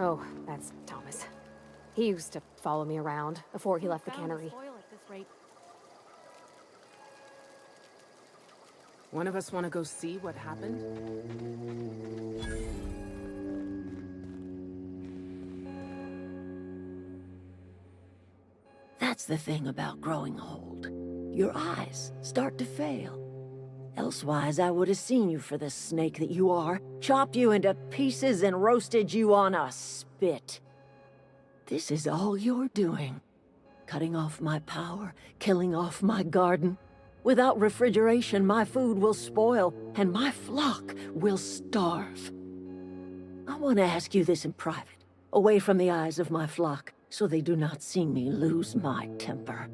Oh, that's Thomas. He used to follow me around before he left the cannery. One of us want to go see what happened? That's the thing about growing old. Your eyes start to fail. Elsewise, I would have seen you for the snake that you are, chopped you into pieces and roasted you on a spit. This is all you're doing. Cutting off my power, killing off my garden. Without refrigeration, my food will spoil, and my flock will starve. I want to ask you this in private, away from the eyes of my flock, so they do not see me lose my temper.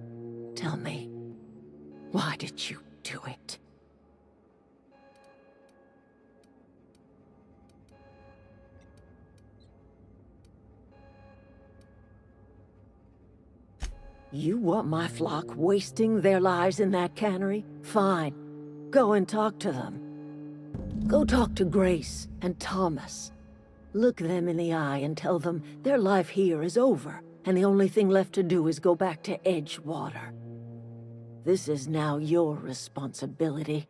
Tell me, why did you do it? You want my flock wasting their lives in that cannery? Fine. Go and talk to them. Go talk to Grace and Thomas. Look them in the eye and tell them their life here is over, and the only thing left to do is go back to Edgewater. This is now your responsibility.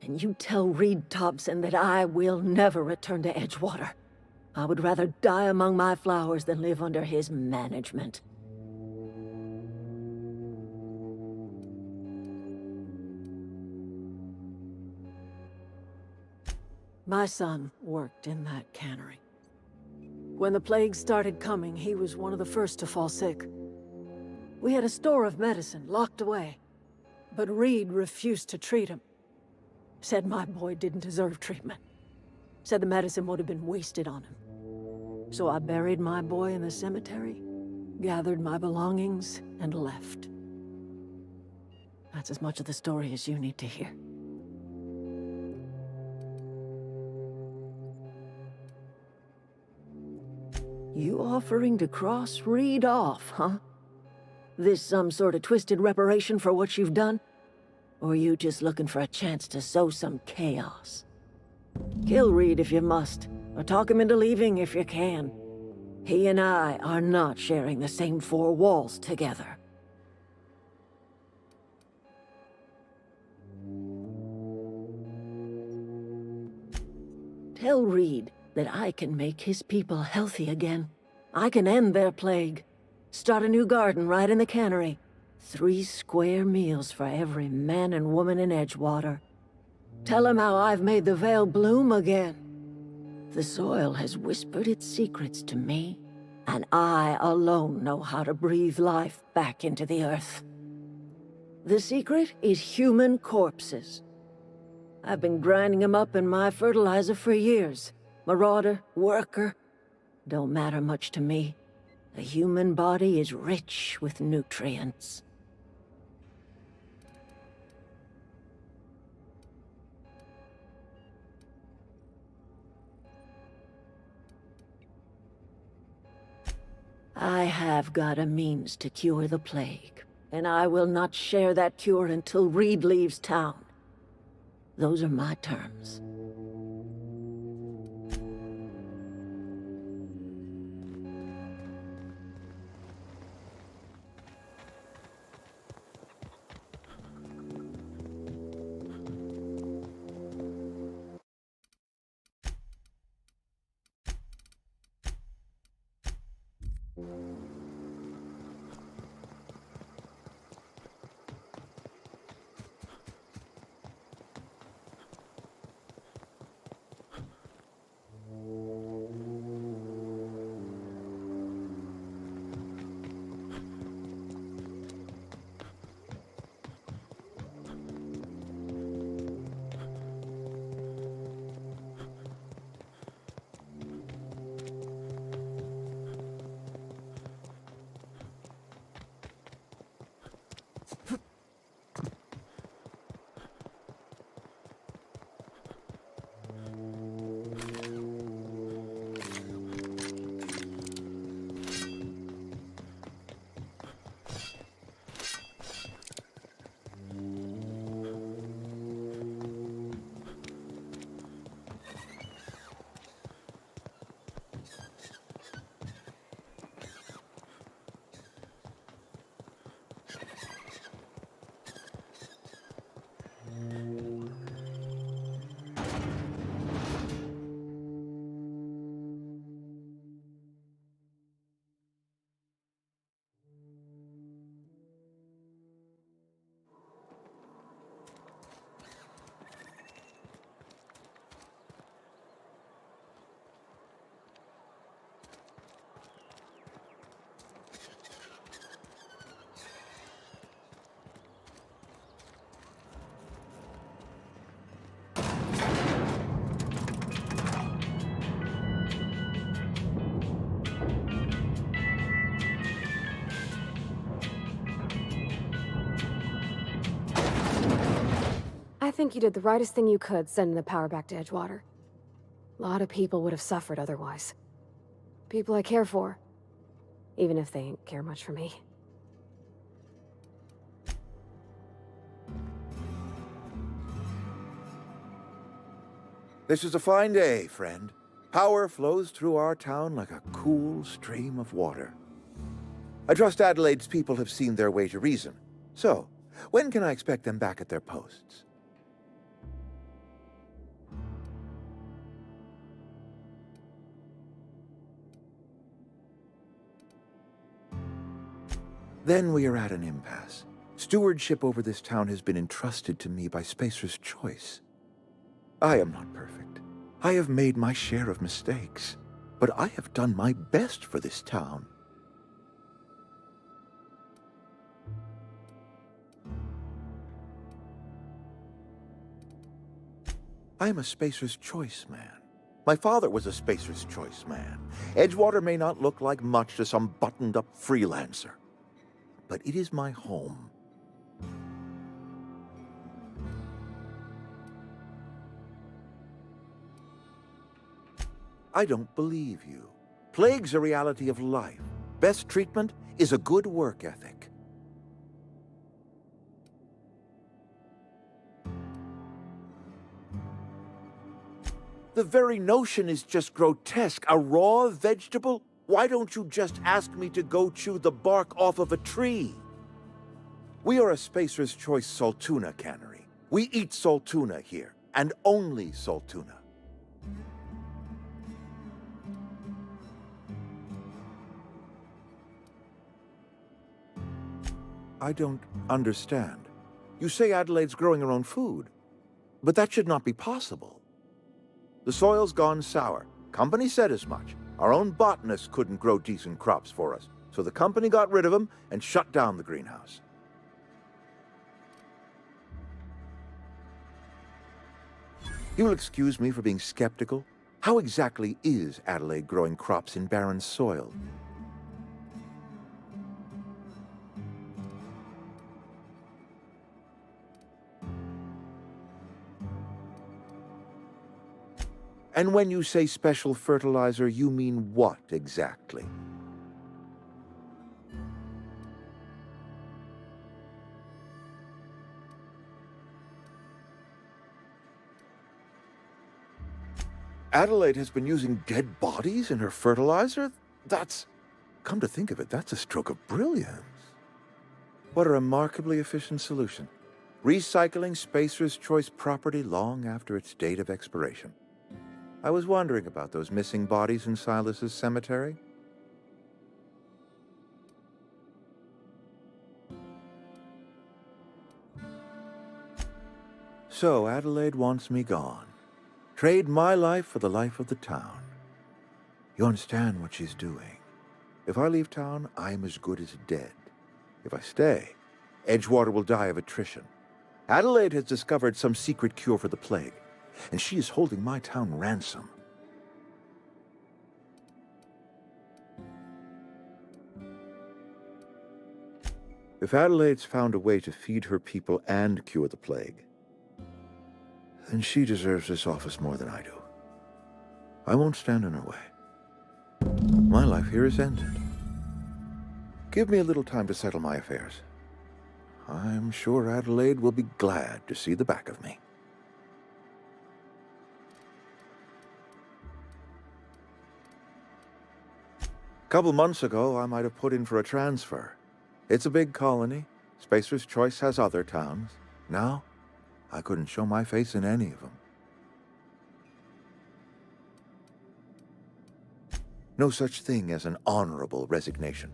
And you tell Reed Thompson that I will never return to Edgewater. I would rather die among my flowers than live under his management. My son worked in that cannery. When the plague started coming, he was one of the first to fall sick. We had a store of medicine locked away, but Reed refused to treat him. Said my boy didn't deserve treatment. Said the medicine would have been wasted on him. So I buried my boy in the cemetery, gathered my belongings, and left. That's as much of the story as you need to hear. You offering to cross Reed off, huh? This some sort of twisted reparation for what you've done? Or you just looking for a chance to sow some chaos? Kill Reed if you must, or talk him into leaving if you can. He and I are not sharing the same four walls together. Tell Reed that I can make his people healthy again. I can end their plague. Start a new garden right in the cannery. 3 square meals for every man and woman in Edgewater. Tell him how I've made the Vale bloom again. The soil has whispered its secrets to me, and I alone know how to breathe life back into the earth. The secret is human corpses. I've been grinding them up in my fertilizer for years. Marauder, worker, don't matter much to me. The human body is rich with nutrients. I have got a means to cure the plague, and I will not share that cure until Reed leaves town. Those are my terms. I think you did the rightest thing you could sending the power back to Edgewater. A lot of people would have suffered otherwise. People I care for. Even if they ain't care much for me. This is a fine day, friend. Power flows through our town like a cool stream of water. I trust Adelaide's people have seen their way to reason. So, when can I expect them back at their posts? Then we are at an impasse. Stewardship over this town has been entrusted to me by Spacer's Choice. I am not perfect. I have made my share of mistakes, but I have done my best for this town. I am a Spacer's Choice man. My father was a Spacer's Choice man. Edgewater may not look like much to some buttoned-up freelancer, but it is my home. I don't believe you. Plague's a reality of life. Best treatment is a good work ethic. The very notion is just grotesque. A raw vegetable? Why don't you just ask me to go chew the bark off of a tree? We are a Spacer's Choice Saltuna cannery. We eat saltuna here, and only saltuna. I don't understand. You say Adelaide's growing her own food, but that should not be possible. The soil's gone sour. Company said as much. Our own botanists couldn't grow decent crops for us, so the company got rid of them and shut down the greenhouse. You'll excuse me for being skeptical. How exactly is Adelaide growing crops in barren soil? And when you say special fertilizer, you mean what exactly? Adelaide has been using dead bodies in her fertilizer? Come to think of it, that's a stroke of brilliance. What a remarkably efficient solution. Recycling Spacer's Choice property long after its date of expiration. I was wondering about those missing bodies in Silas's cemetery. So Adelaide wants me gone. Trade my life for the life of the town. You understand what she's doing. If I leave town, I am as good as dead. If I stay, Edgewater will die of attrition. Adelaide has discovered some secret cure for the plague, and she is holding my town ransom. If Adelaide's found a way to feed her people and cure the plague, then she deserves this office more than I do. I won't stand in her way. My life here is ended. Give me a little time to settle my affairs. I'm sure Adelaide will be glad to see the back of me. A couple months ago, I might have put in for a transfer. It's a big colony. Spacer's Choice has other towns. Now, I couldn't show my face in any of them. No such thing as an honorable resignation.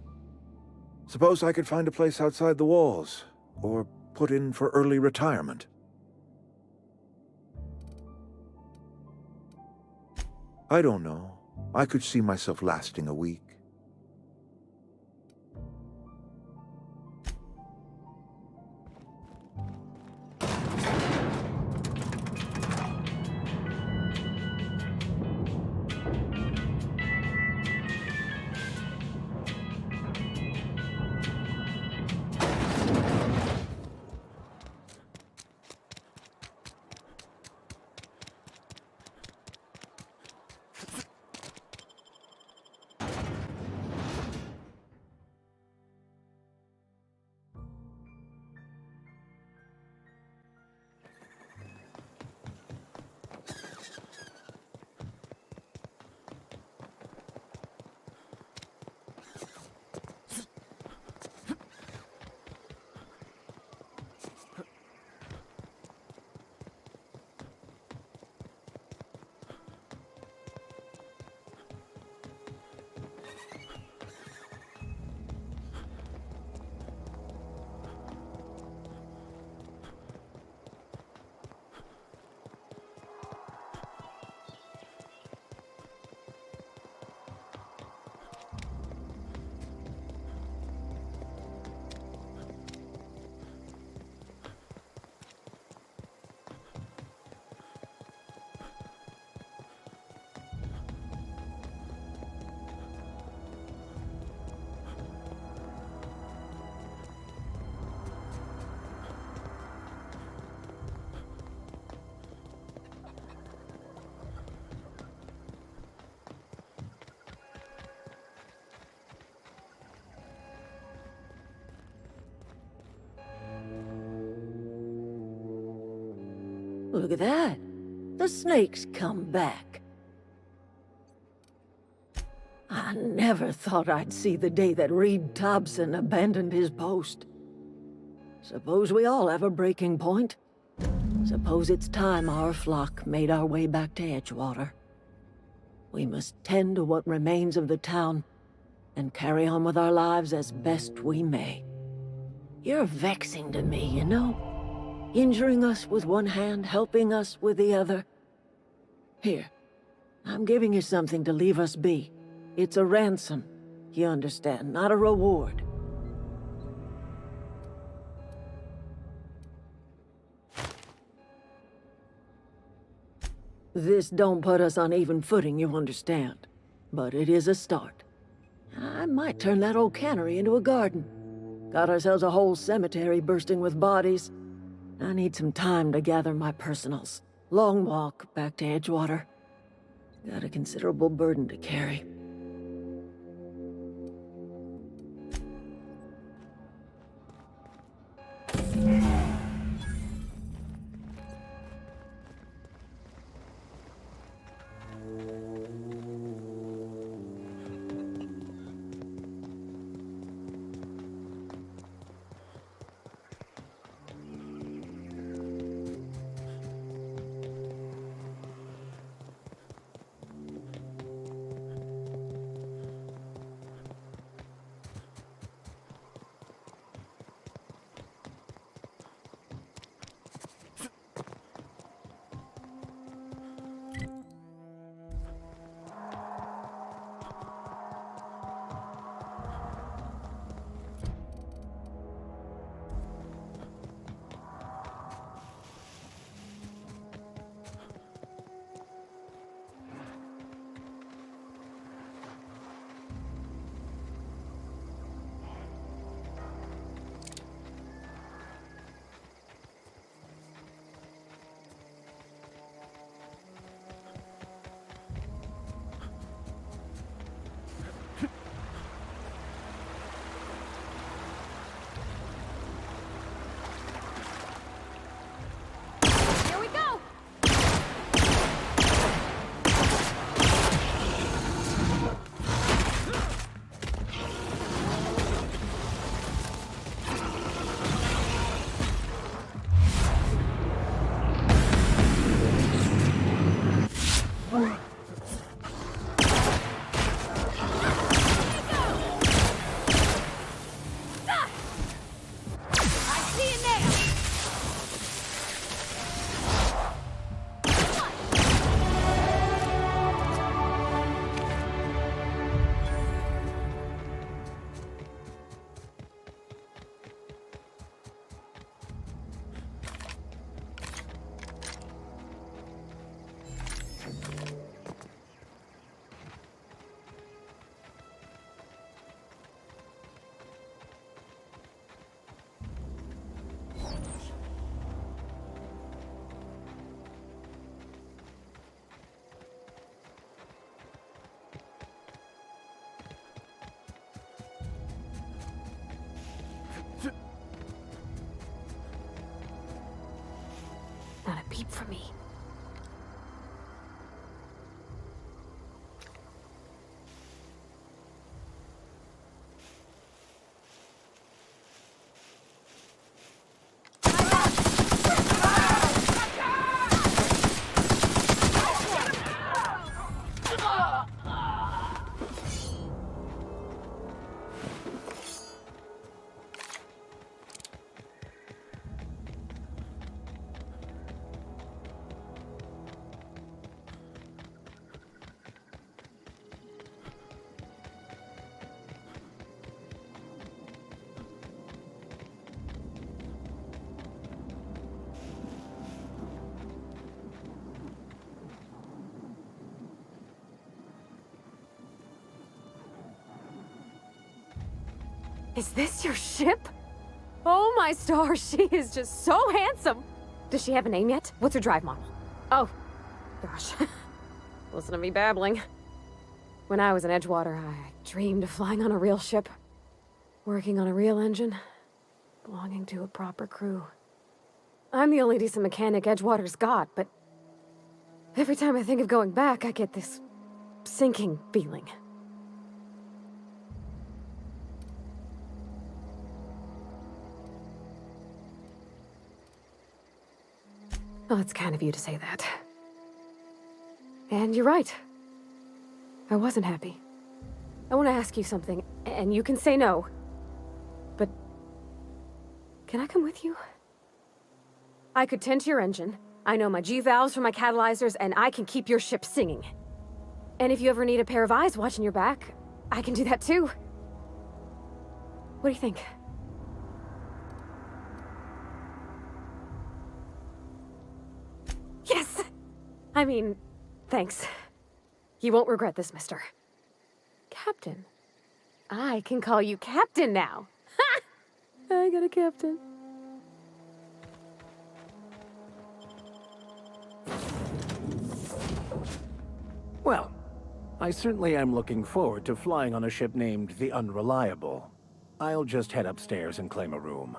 Suppose I could find a place outside the walls, or put in for early retirement. I don't know. I could see myself lasting a week. Look at that. The snake's come back. I never thought I'd see the day that Reed Thompson abandoned his post. Suppose we all have a breaking point. Suppose it's time our flock made our way back to Edgewater. We must tend to what remains of the town and carry on with our lives as best we may. You're vexing to me, you know? Injuring us with one hand, helping us with the other. Here, I'm giving you something to leave us be. It's a ransom, you understand, not a reward. This don't put us on even footing, you understand. But it is a start. I might turn that old cannery into a garden. Got ourselves a whole cemetery bursting with bodies. I need some time to gather my personals. Long walk back to Edgewater. Got a considerable burden to carry. Here we go! I see it now! Not a peep from me. Is this your ship? Oh my stars, she is just so handsome! Does she have a name yet? What's her drive model? Oh, gosh. Listen to me babbling. When I was in Edgewater, I dreamed of flying on a real ship, working on a real engine, belonging to a proper crew. I'm the only decent mechanic Edgewater's got, but every time I think of going back, I get this sinking feeling. Well, it's kind of you to say that. And you're right. I wasn't happy. I want to ask you something, and you can say no. But can I come with you? I could tend to your engine. I know my G-valves from my catalyzers, and I can keep your ship singing. And if you ever need a pair of eyes watching your back, I can do that too. What do you think? Yes! I mean, thanks. You won't regret this, mister. Captain. I can call you Captain now. Ha! I got a captain. Well, I certainly am looking forward to flying on a ship named the Unreliable. I'll just head upstairs and claim a room.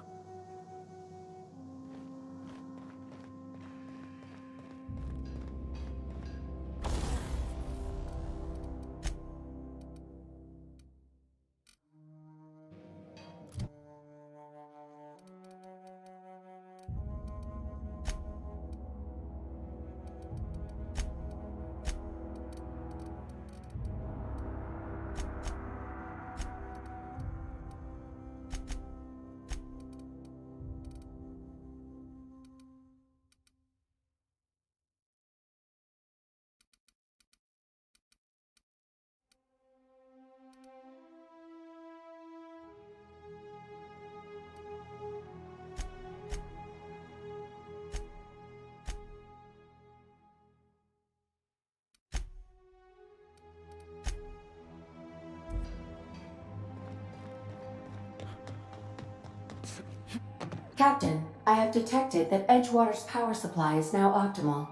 Captain, I have detected that Edgewater's power supply is now optimal.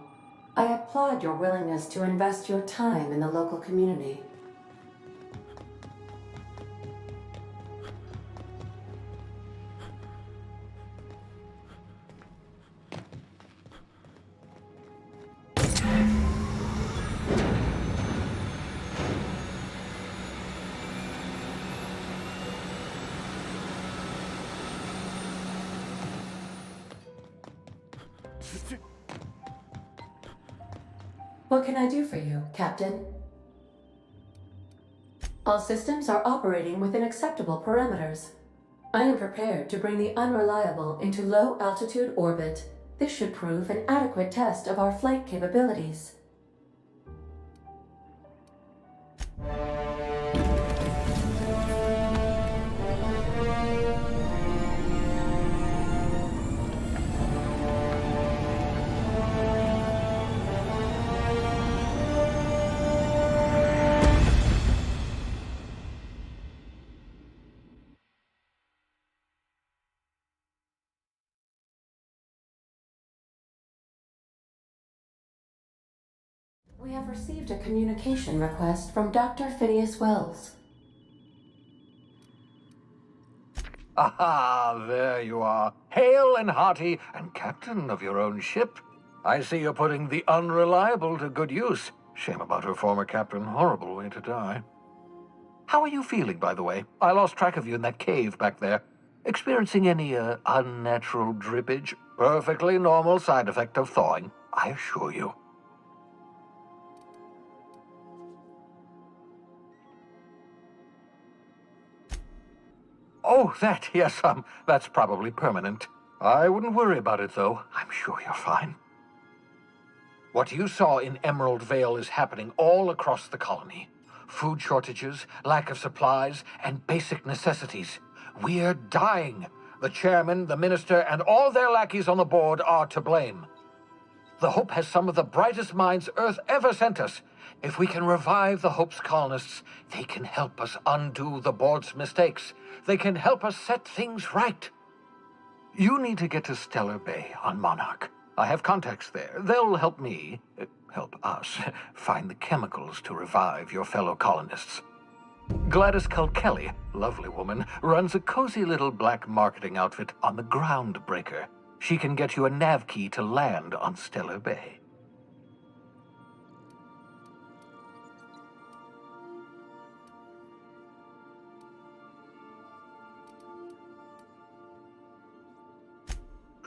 I applaud your willingness to invest your time in the local community. What can I do for you, Captain? All systems are operating within acceptable parameters. I am prepared to bring the Unreliable into low-altitude orbit. This should prove an adequate test of our flight capabilities. We have received a communication request from Dr. Phineas Wells. Aha, there you are, hale and hearty, and captain of your own ship. I see you're putting the Unreliable to good use. Shame about her former captain, horrible way to die. How are you feeling, by the way? I lost track of you in that cave back there. Experiencing any, unnatural drippage? Perfectly normal side effect of thawing, I assure you. Oh, that, yes, that's probably permanent. I wouldn't worry about it, though. I'm sure you're fine. What you saw in Emerald Vale is happening all across the colony. Food shortages, lack of supplies, and basic necessities. We're dying. The chairman, the minister, and all their lackeys on the board are to blame. The Hope has some of the brightest minds Earth ever sent us. If we can revive the Hope's colonists, they can help us undo the board's mistakes. They can help us set things right. You need to get to Stellar Bay on Monarch. I have contacts there. They'll help me, help us, find the chemicals to revive your fellow colonists. Gladys Kelly, lovely woman, runs a cozy little black marketing outfit on the Groundbreaker. She can get you a nav key to land on Stellar Bay.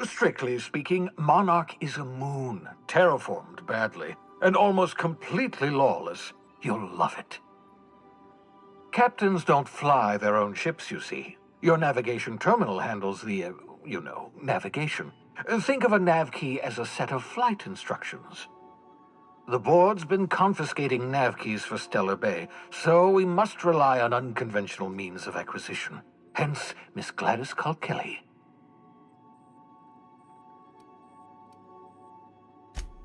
Strictly speaking, Monarch is a moon, terraformed badly, and almost completely lawless. You'll love it. Captains don't fly their own ships, you see. Your navigation terminal handles the, navigation. Think of a nav key as a set of flight instructions. The board's been confiscating nav keys for Stellar Bay, so we must rely on unconventional means of acquisition. Hence, Miss Gladys Kilkelly.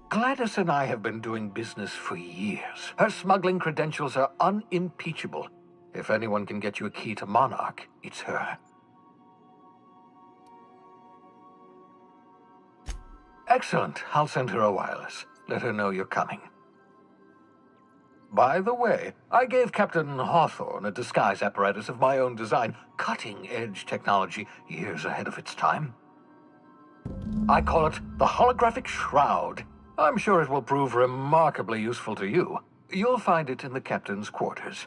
Gladys and I have been doing business for years. Her smuggling credentials are unimpeachable. If anyone can get you a key to Monarch, it's her. Excellent. I'll send her a wireless. Let her know you're coming. By the way, I gave Captain Hawthorne a disguise apparatus of my own design, cutting-edge technology years ahead of its time. I call it the Holographic Shroud. I'm sure it will prove remarkably useful to you. You'll find it in the captain's quarters.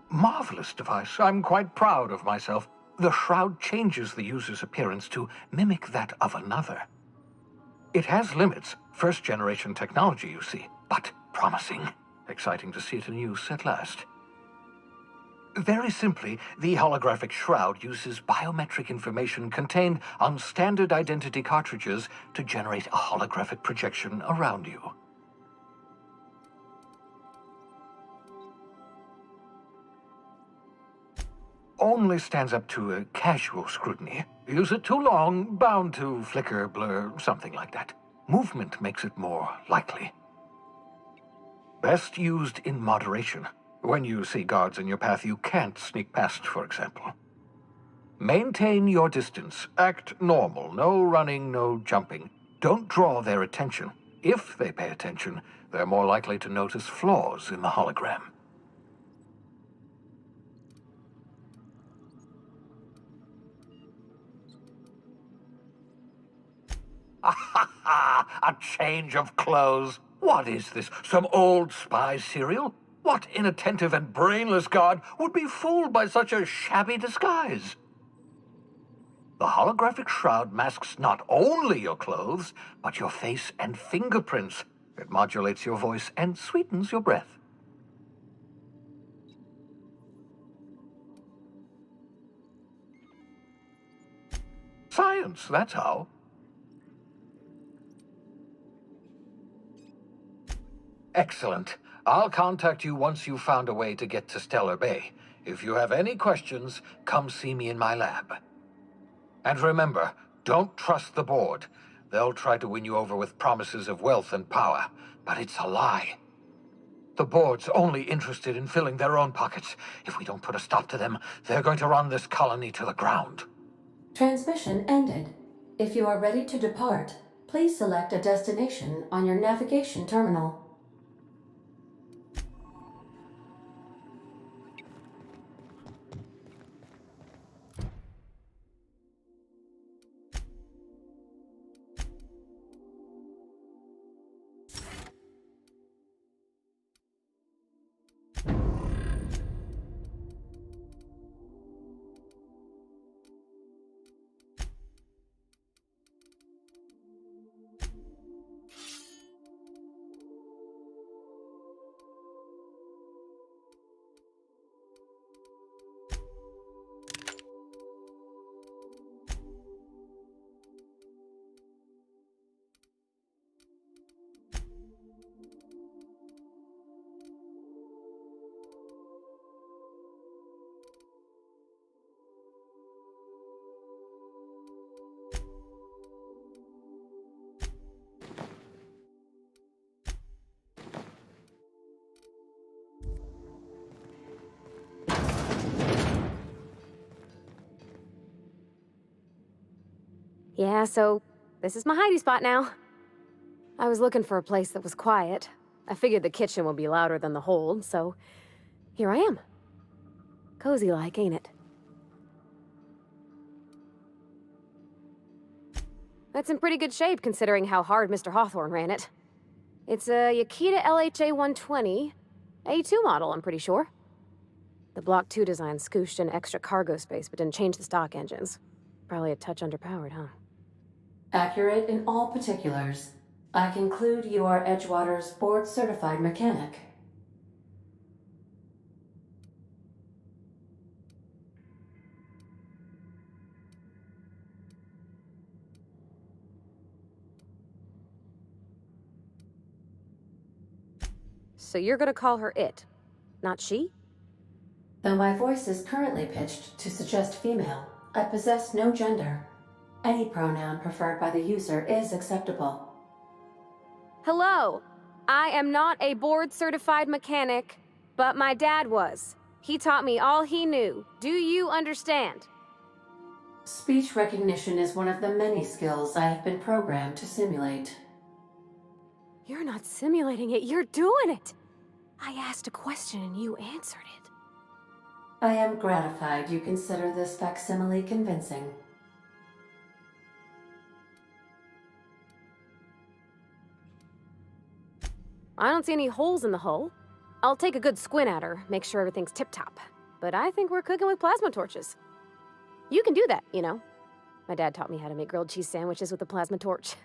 Marvelous device. I'm quite proud of myself. The shroud changes the user's appearance to mimic that of another. It has limits, first-generation technology, you see, but promising. Exciting to see it in use at last. Very simply, the holographic shroud uses biometric information contained on standard identity cartridges to generate a holographic projection around you. Only stands up to a casual scrutiny. Use it too long, bound to flicker, blur, something like that. Movement makes it more likely. Best used in moderation. When you see guards in your path you can't sneak past, for example. Maintain your distance. Act normal. No running, no jumping. Don't draw their attention. If they pay attention, they're more likely to notice flaws in the hologram. A change of clothes. What is this? Some old spy serial? What inattentive and brainless guard would be fooled by such a shabby disguise? The holographic shroud masks not only your clothes, but your face and fingerprints. It modulates your voice and sweetens your breath. Science, that's how. Excellent. I'll contact you once you've found a way to get to Stellar Bay. If you have any questions, come see me in my lab. And remember, don't trust the board. They'll try to win you over with promises of wealth and power, but it's a lie. The board's only interested in filling their own pockets. If we don't put a stop to them, they're going to run this colony to the ground. Transmission ended. If you are ready to depart, please select a destination on your navigation terminal. Yeah, so this is my hidey spot now. I was looking for a place that was quiet. I figured the kitchen would be louder than the hold, so here I am. Cozy like, ain't it? That's in pretty good shape considering how hard Mr. Hawthorne ran it. It's a Yakita LHA 120, A2 model, I'm pretty sure. The Block 2 design scooshed in extra cargo space but didn't change the stock engines. Probably a touch underpowered, huh? Accurate in all particulars. I conclude you are Edgewater's board-certified mechanic. So you're gonna call her it, not she? Though my voice is currently pitched to suggest female, I possess no gender. Any pronoun preferred by the user is acceptable. Hello! I am not a board-certified mechanic, but my dad was. He taught me all he knew. Do you understand? Speech recognition is one of the many skills I have been programmed to simulate. You're not simulating it, you're doing it! I asked a question and you answered it. I am gratified you consider this facsimile convincing. I don't see any holes in the hull. I'll take a good squint at her, make sure everything's tip-top. But I think we're cooking with plasma torches. You can do that, you know. My dad taught me how to make grilled cheese sandwiches with a plasma torch.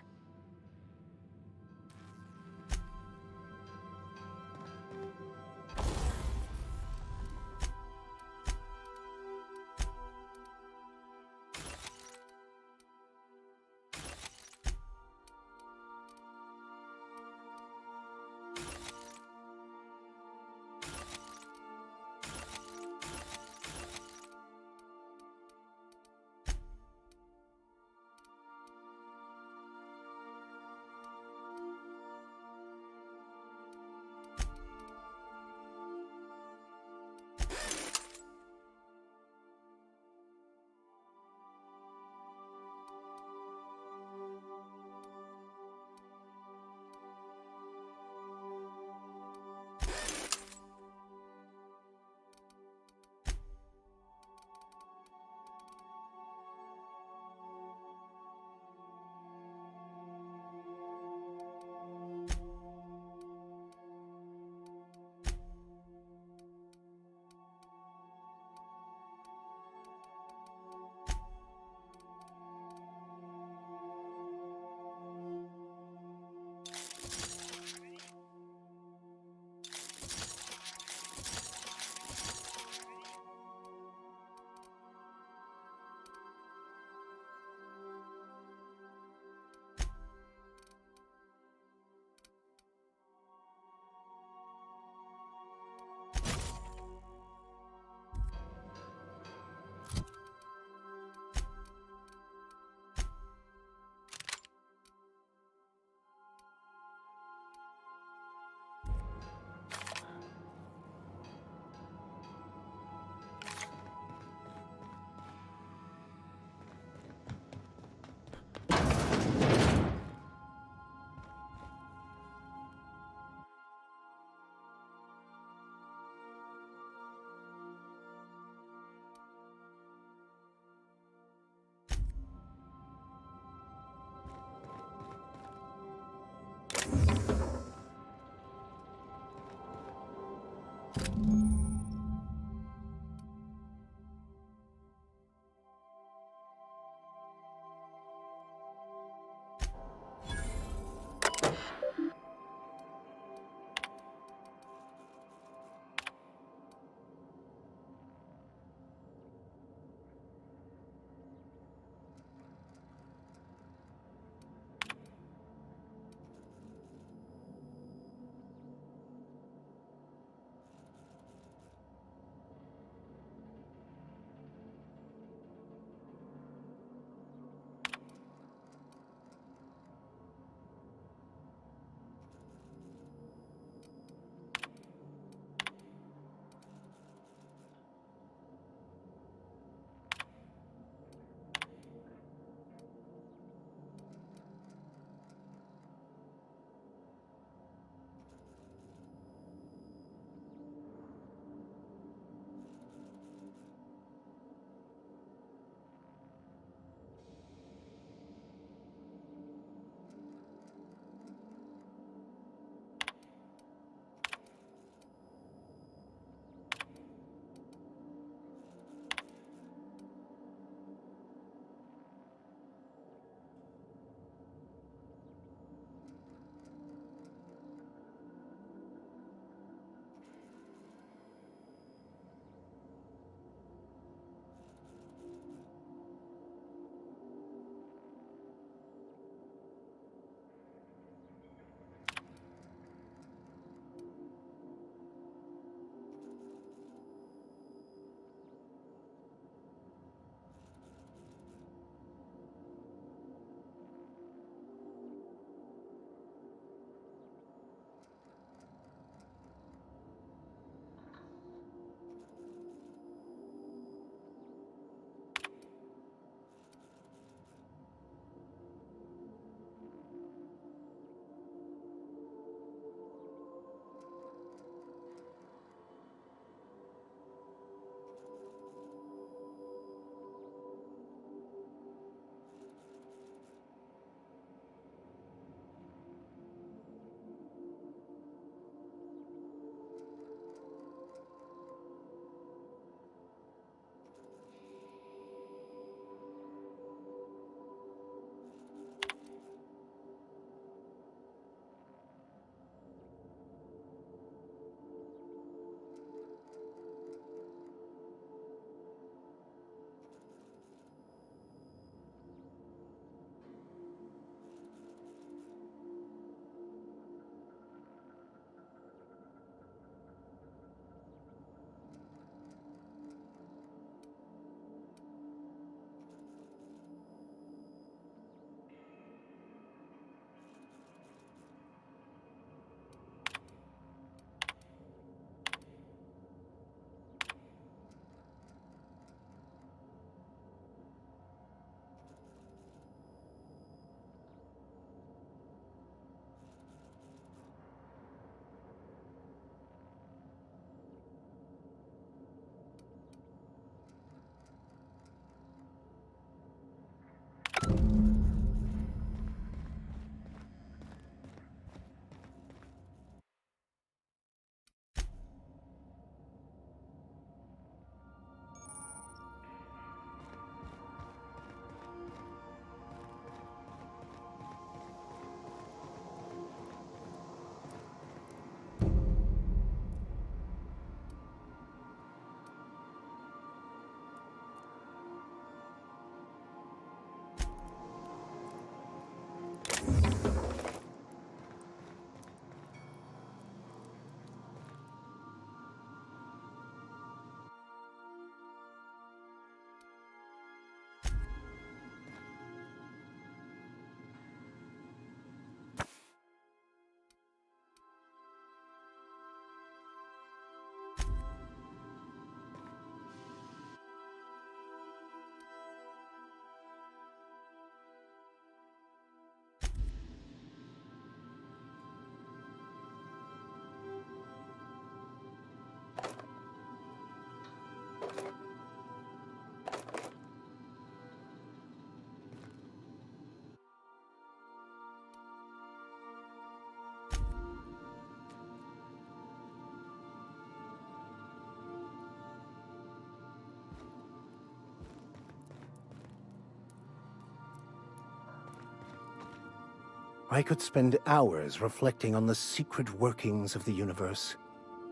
I could spend hours reflecting on the secret workings of the universe.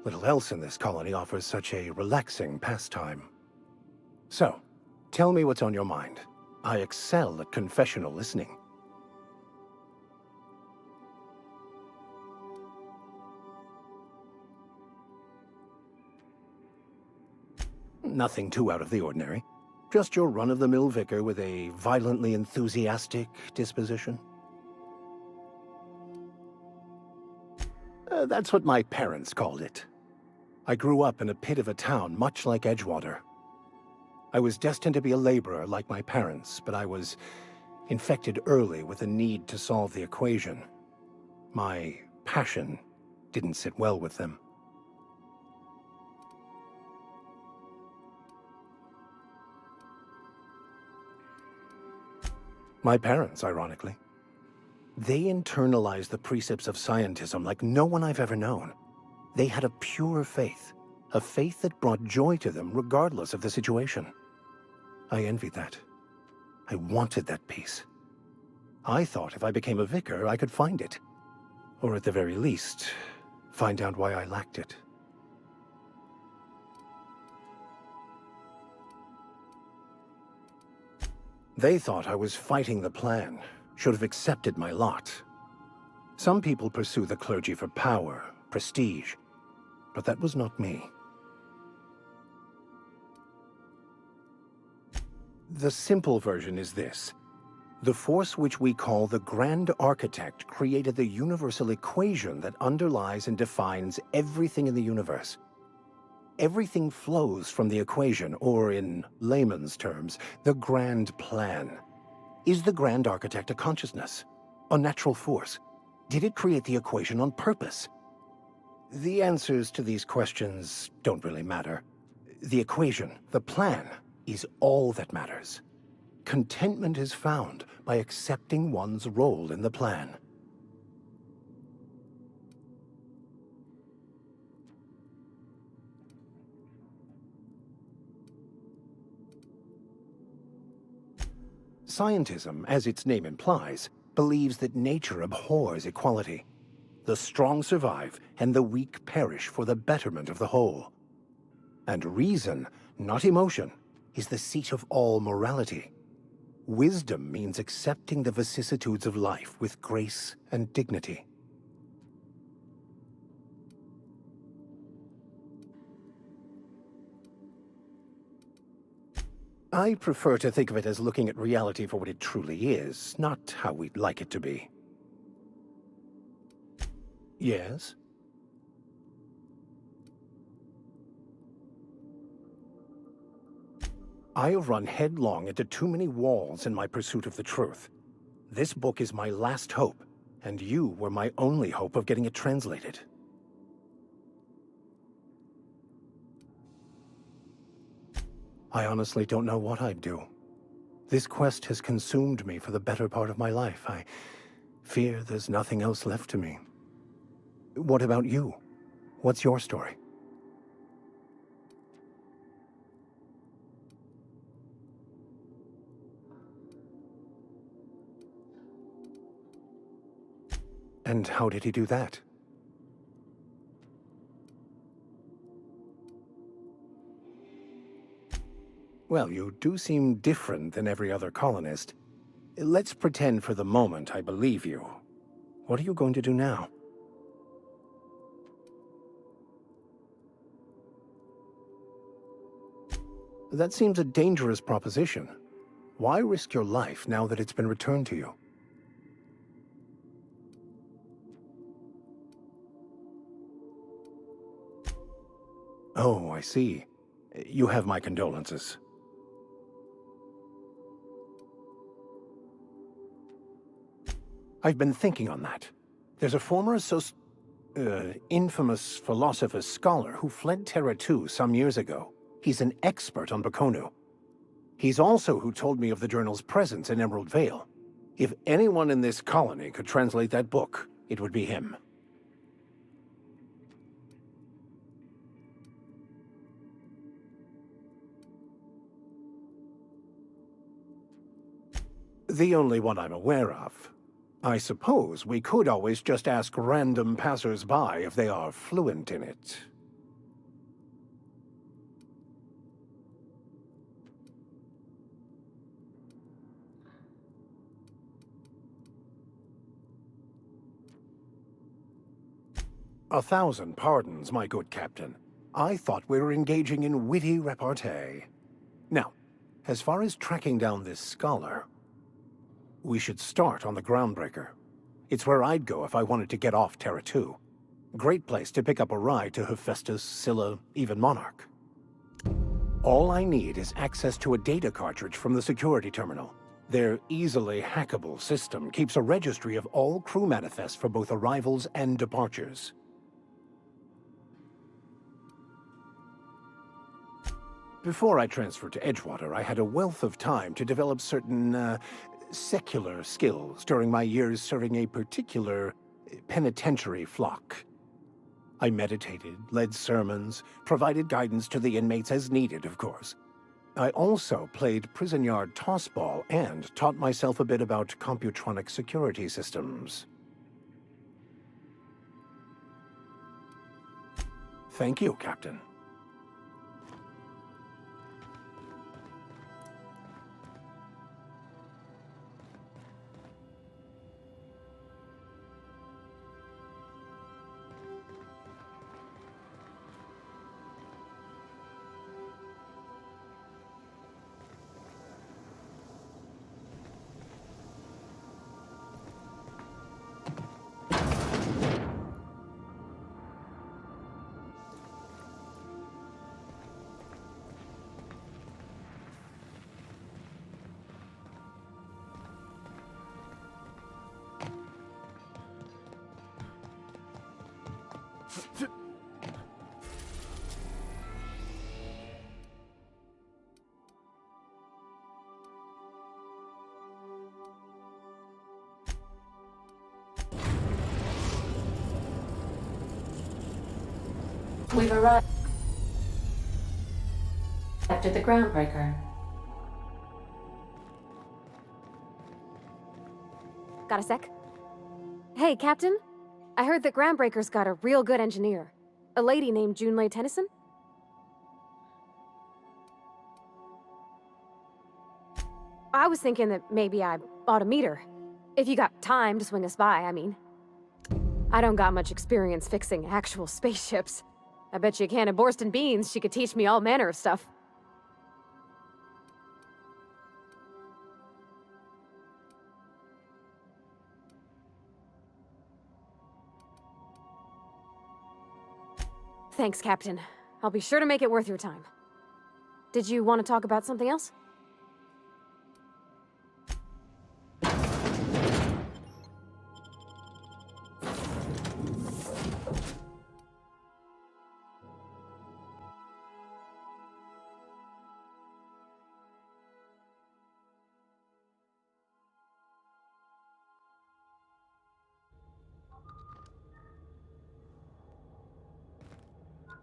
Little else in this colony offers such a relaxing pastime. So, tell me what's on your mind. I excel at confessional listening. Nothing too out of the ordinary. Just your run-of-the-mill vicar with a violently enthusiastic disposition. That's what my parents called it. I grew up in a pit of a town much like Edgewater. I was destined to be a laborer like my parents, but I was infected early with a need to solve the equation. My passion didn't sit well with them. My parents, ironically. They internalized the precepts of scientism like no one I've ever known. They had a pure faith, a faith that brought joy to them regardless of the situation. I envied that. I wanted that peace. I thought if I became a vicar, I could find it. Or at the very least, find out why I lacked it. They thought I was fighting the plan, should have accepted my lot. Some people pursue the clergy for power, prestige, but that was not me. The simple version is this. The force which we call the Grand Architect created the universal equation that underlies and defines everything in the universe. Everything flows from the equation, or in layman's terms, the grand plan. Is the Grand Architect a consciousness? A natural force? Did it create the equation on purpose? The answers to these questions don't really matter. The equation, the plan, is all that matters. Contentment is found by accepting one's role in the plan. Scientism, as its name implies, believes that nature abhors equality. The strong survive, and the weak perish for the betterment of the whole. And reason, not emotion, is the seat of all morality. Wisdom means accepting the vicissitudes of life with grace and dignity. I prefer to think of it as looking at reality for what it truly is, not how we'd like it to be. Yes? I have run headlong into too many walls in my pursuit of the truth. This book is my last hope, and you were my only hope of getting it translated. I honestly don't know what I'd do. This quest has consumed me for the better part of my life. I fear there's nothing else left to me. What about you? What's your story? And how did he do that? Well, you do seem different than every other colonist. Let's pretend for the moment I believe you. What are you going to do now? That seems a dangerous proposition. Why risk your life now that it's been returned to you? Oh, I see. You have my condolences. I've been thinking on that. There's a former infamous philosopher scholar who fled Terra 2 some years ago. He's an expert on Bakonu. He's also who told me of the journal's presence in Emerald Vale. If anyone in this colony could translate that book, it would be him. The only one I'm aware of. I suppose we could always just ask random passers-by if they are fluent in it. A thousand pardons, my good captain. I thought we were engaging in witty repartee. Now, as far as tracking down this scholar, we should start on the Groundbreaker. It's where I'd go if I wanted to get off Terra 2. Great place to pick up a ride to Hephaestus, Scylla, even Monarch. All I need is access to a data cartridge from the security terminal. Their easily hackable system keeps a registry of all crew manifests for both arrivals and departures. Before I transferred to Edgewater, I had a wealth of time to develop certain, secular skills during my years serving a particular penitentiary flock. I meditated, led sermons, provided guidance to the inmates as needed, of course. I also played prison yard tossball and taught myself a bit about computronic security systems. Thank you, Captain. We've arrived after the Groundbreaker. Got a sec? Hey, Captain. I heard that Groundbreaker's got a real good engineer. A lady named Junlei Tennyson? I was thinking that maybe I ought to meet her. If you got time to swing us by, I mean. I don't got much experience fixing actual spaceships. I bet you a can of Borston beans she could teach me all manner of stuff. Thanks, Captain. I'll be sure to make it worth your time. Did you want to talk about something else?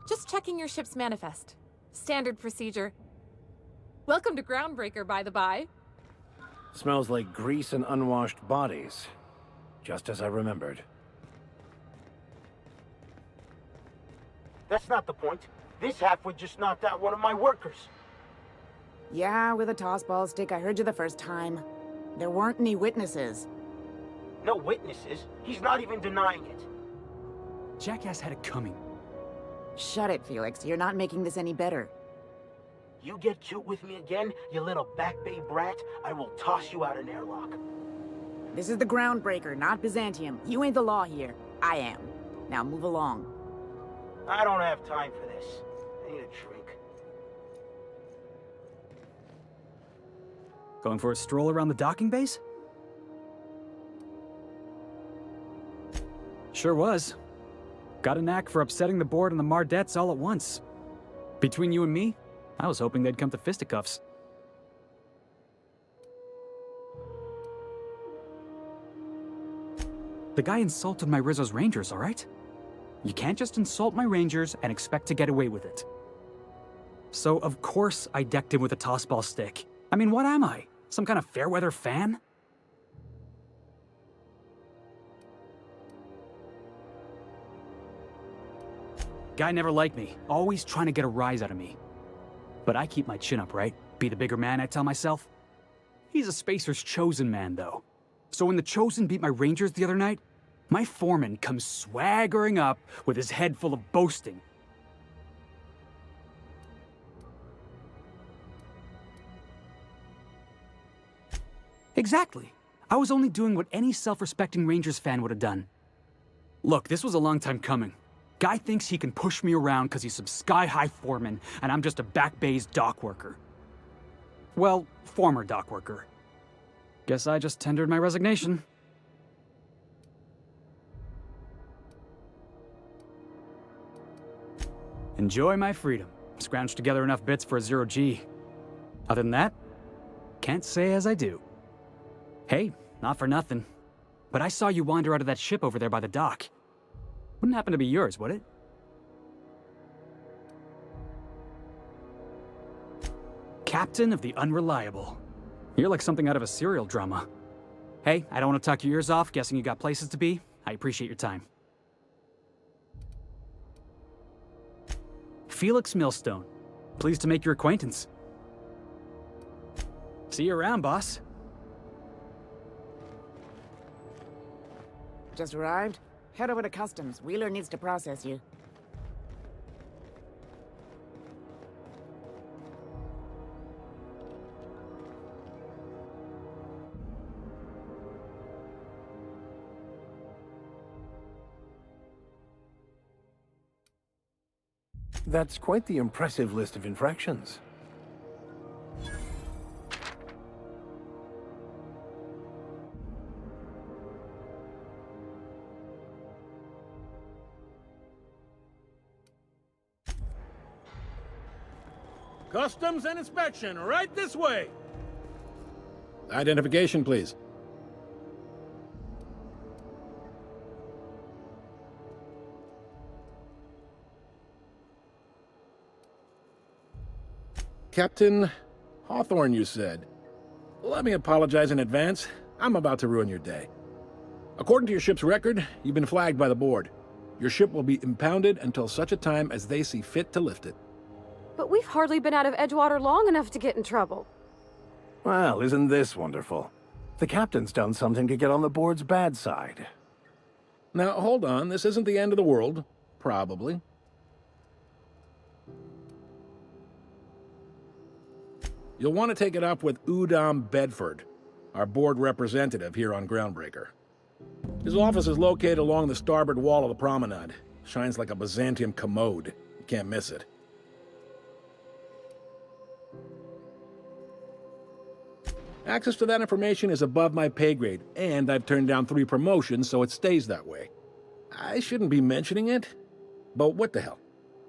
Just checking your ship's manifest. Standard procedure. Welcome to Groundbreaker, by the by. Smells like grease and unwashed bodies. Just as I remembered. That's not the point. This halfwit just knocked out one of my workers. Yeah, with a tossball stick, I heard you the first time. There weren't any witnesses. No witnesses. He's not even denying it. Jackass had it coming. Shut it, Felix. You're not making this any better. You get cute with me again, you little back bay brat, I will toss you out an airlock. This is the Groundbreaker, not Byzantium. You ain't the law here. I am. Now move along. I don't have time for this. I need a drink. Going for a stroll around the docking base? Sure was. Got a knack for upsetting the board and the Mardettes all at once. Between you and me, I was hoping they'd come to fisticuffs. The guy insulted my Rizzo's Rangers, all right? You can't just insult my Rangers and expect to get away with it. So, of course, I decked him with a tossball stick. I mean, what am I? Some kind of fair weather fan? Guy never liked me, always trying to get a rise out of me. But I keep my chin up, right? Be the bigger man, I tell myself. He's a Spacer's chosen man, though. So when the Chosen beat my Rangers the other night, my foreman comes swaggering up with his head full of boasting. Exactly. I was only doing what any self-respecting Rangers fan would have done. Look, this was a long time coming. Guy thinks he can push me around because he's some sky-high foreman, and I'm just a back bay's dock worker. Well, former dock worker. Guess I just tendered my resignation. Enjoy my freedom. Scrounged together enough bits for a 0G. Other than that, can't say as I do. Hey, not for nothing, but I saw you wander out of that ship over there by the dock. Wouldn't happen to be yours, would it? Captain of the Unreliable. You're like something out of a serial drama. Hey, I don't want to talk your ears off, guessing you got places to be. I appreciate your time. Felix Millstone. Pleased to make your acquaintance. See you around, boss. Just arrived? Head over to customs. Wheeler needs to process you. That's quite the impressive list of infractions. Customs and inspection, right this way. Identification, please. Captain Hawthorne, you said. Let me apologize in advance. I'm about to ruin your day. According to your ship's record, you've been flagged by the board. Your ship will be impounded until such a time as they see fit to lift it. But we've hardly been out of Edgewater long enough to get in trouble. Well, isn't this wonderful? The captain's done something to get on the board's bad side. Now, hold on. This isn't the end of the world. Probably. You'll want to take it up with Udom Bedford, our board representative here on Groundbreaker. His office is located along the starboard wall of the promenade. Shines like a Byzantium commode. You can't miss it. Access to that information is above my pay grade, and I've turned down 3 promotions, so it stays that way. I shouldn't be mentioning it, but what the hell?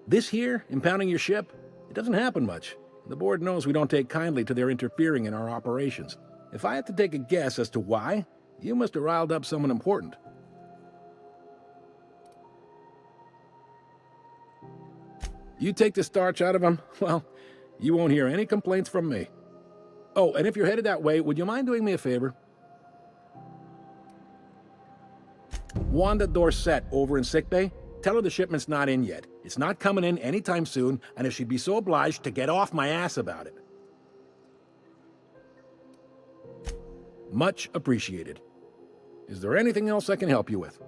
This here, impounding your ship, it doesn't happen much. The board knows we don't take kindly to their interfering in our operations. If I had to take a guess as to why, you must have riled up someone important. You take the starch out of them, well, you won't hear any complaints from me. Oh, and if you're headed that way, would you mind doing me a favor? Wanda Dorset over in sickbay, tell her the shipment's not in yet. It's not coming in anytime soon, and if she'd be so obliged to get off my ass about it. Much appreciated. Is there anything else I can help you with?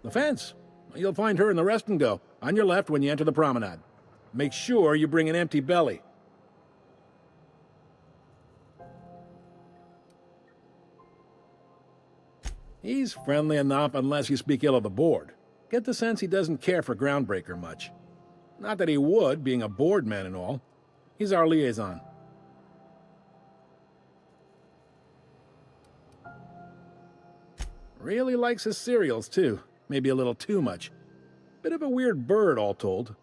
The fence. You'll find her in the rest and go, on your left when you enter the promenade. Make sure you bring an empty belly. He's friendly enough unless you speak ill of the board. Get the sense he doesn't care for Groundbreaker much. Not that he would, being a board man and all. He's our liaison. Really likes his cereals, too. Maybe a little too much. Bit of a weird bird, all told.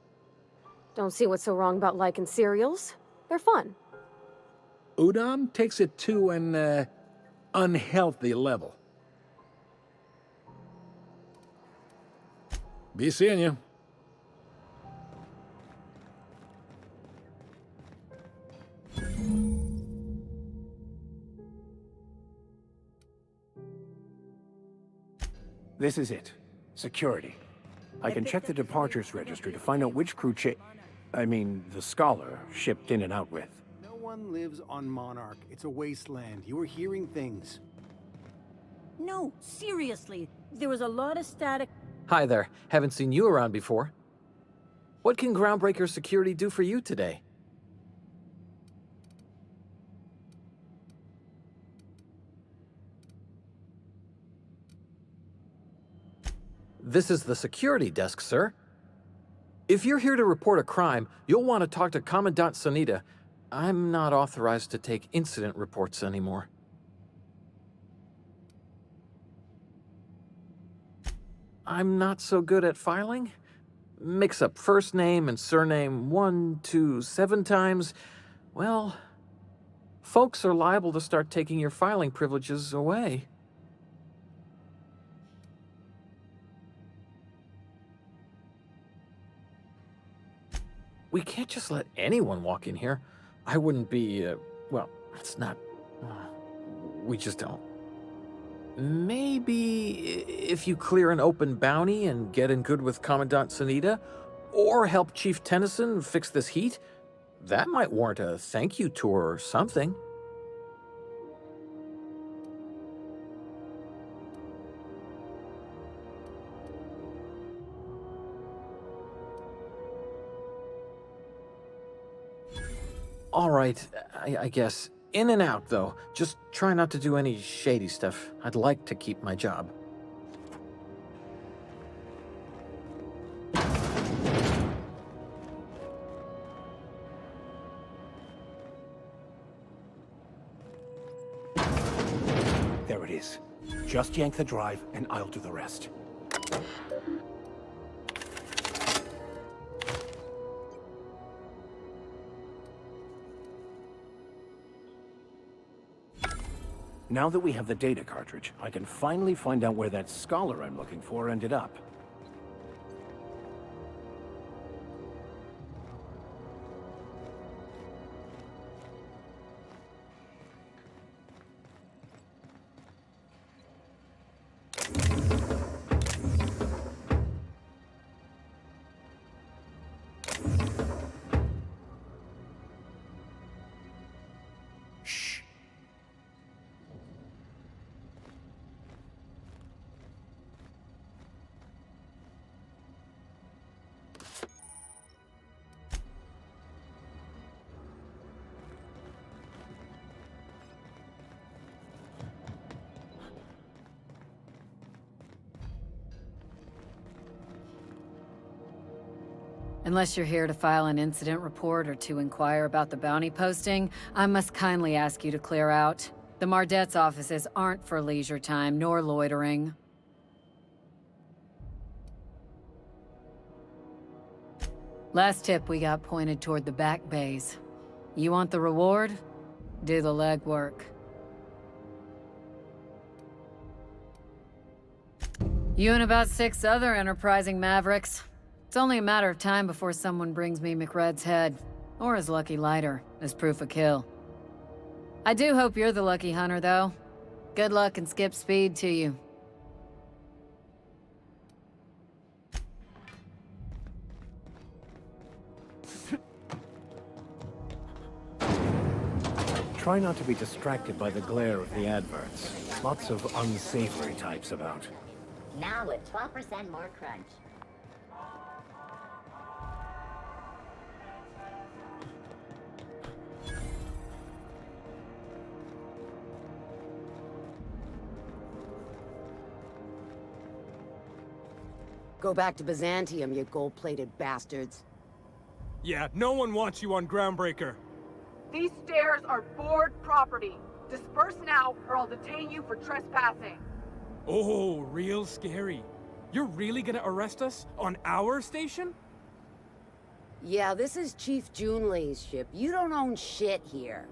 Don't see what's so wrong about liking cereals. They're fun. Udom takes it to an, unhealthy level. Be seeing you. This is it. Security. I can check the departures registry to find out which crew the Scholar shipped in and out with. No one lives on Monarch. It's a wasteland. You were hearing things. No, seriously. There was a lot of static. Hi there. Haven't seen you around before. What can Groundbreaker Security do for you today? This is the security desk, sir. If you're here to report a crime, you'll want to talk to Commandant Sunita. I'm not authorized to take incident reports anymore. I'm not so good at filing. Mix up first name and surname 1, 2, 7 times. Well, folks are liable to start taking your filing privileges away. We can't just let anyone walk in here. I wouldn't be, well, it's not... we just don't. Maybe if you clear an open bounty and get in good with Commandant Sunita, or help Chief Tennyson fix this heat, that might warrant a thank you tour or something. All right, I guess. In and out, though. Just try not to do any shady stuff. I'd like to keep my job. There it is. Just yank the drive, and I'll do the rest. Now that we have the data cartridge, I can finally find out where that Scholar I'm looking for ended up. Unless you're here to file an incident report or to inquire about the bounty posting, I must kindly ask you to clear out. The Mardet's offices aren't for leisure time nor loitering. Last tip we got pointed toward the back bays. You want the reward? Do the legwork. You and about 6 other enterprising mavericks. It's only a matter of time before someone brings me McRed's head, or his lucky lighter, as proof of kill. I do hope you're the lucky hunter, though. Good luck and skip speed to you. Try not to be distracted by the glare of the adverts. Lots of unsavory types about. Now with 12% more crunch. Go back to Byzantium, you gold-plated bastards. Yeah, no one wants you on Groundbreaker. These stairs are board property. Disperse now, or I'll detain you for trespassing. Oh, real scary. You're really gonna arrest us on our station? Yeah, this is Chief Junlei's ship. You don't own shit here.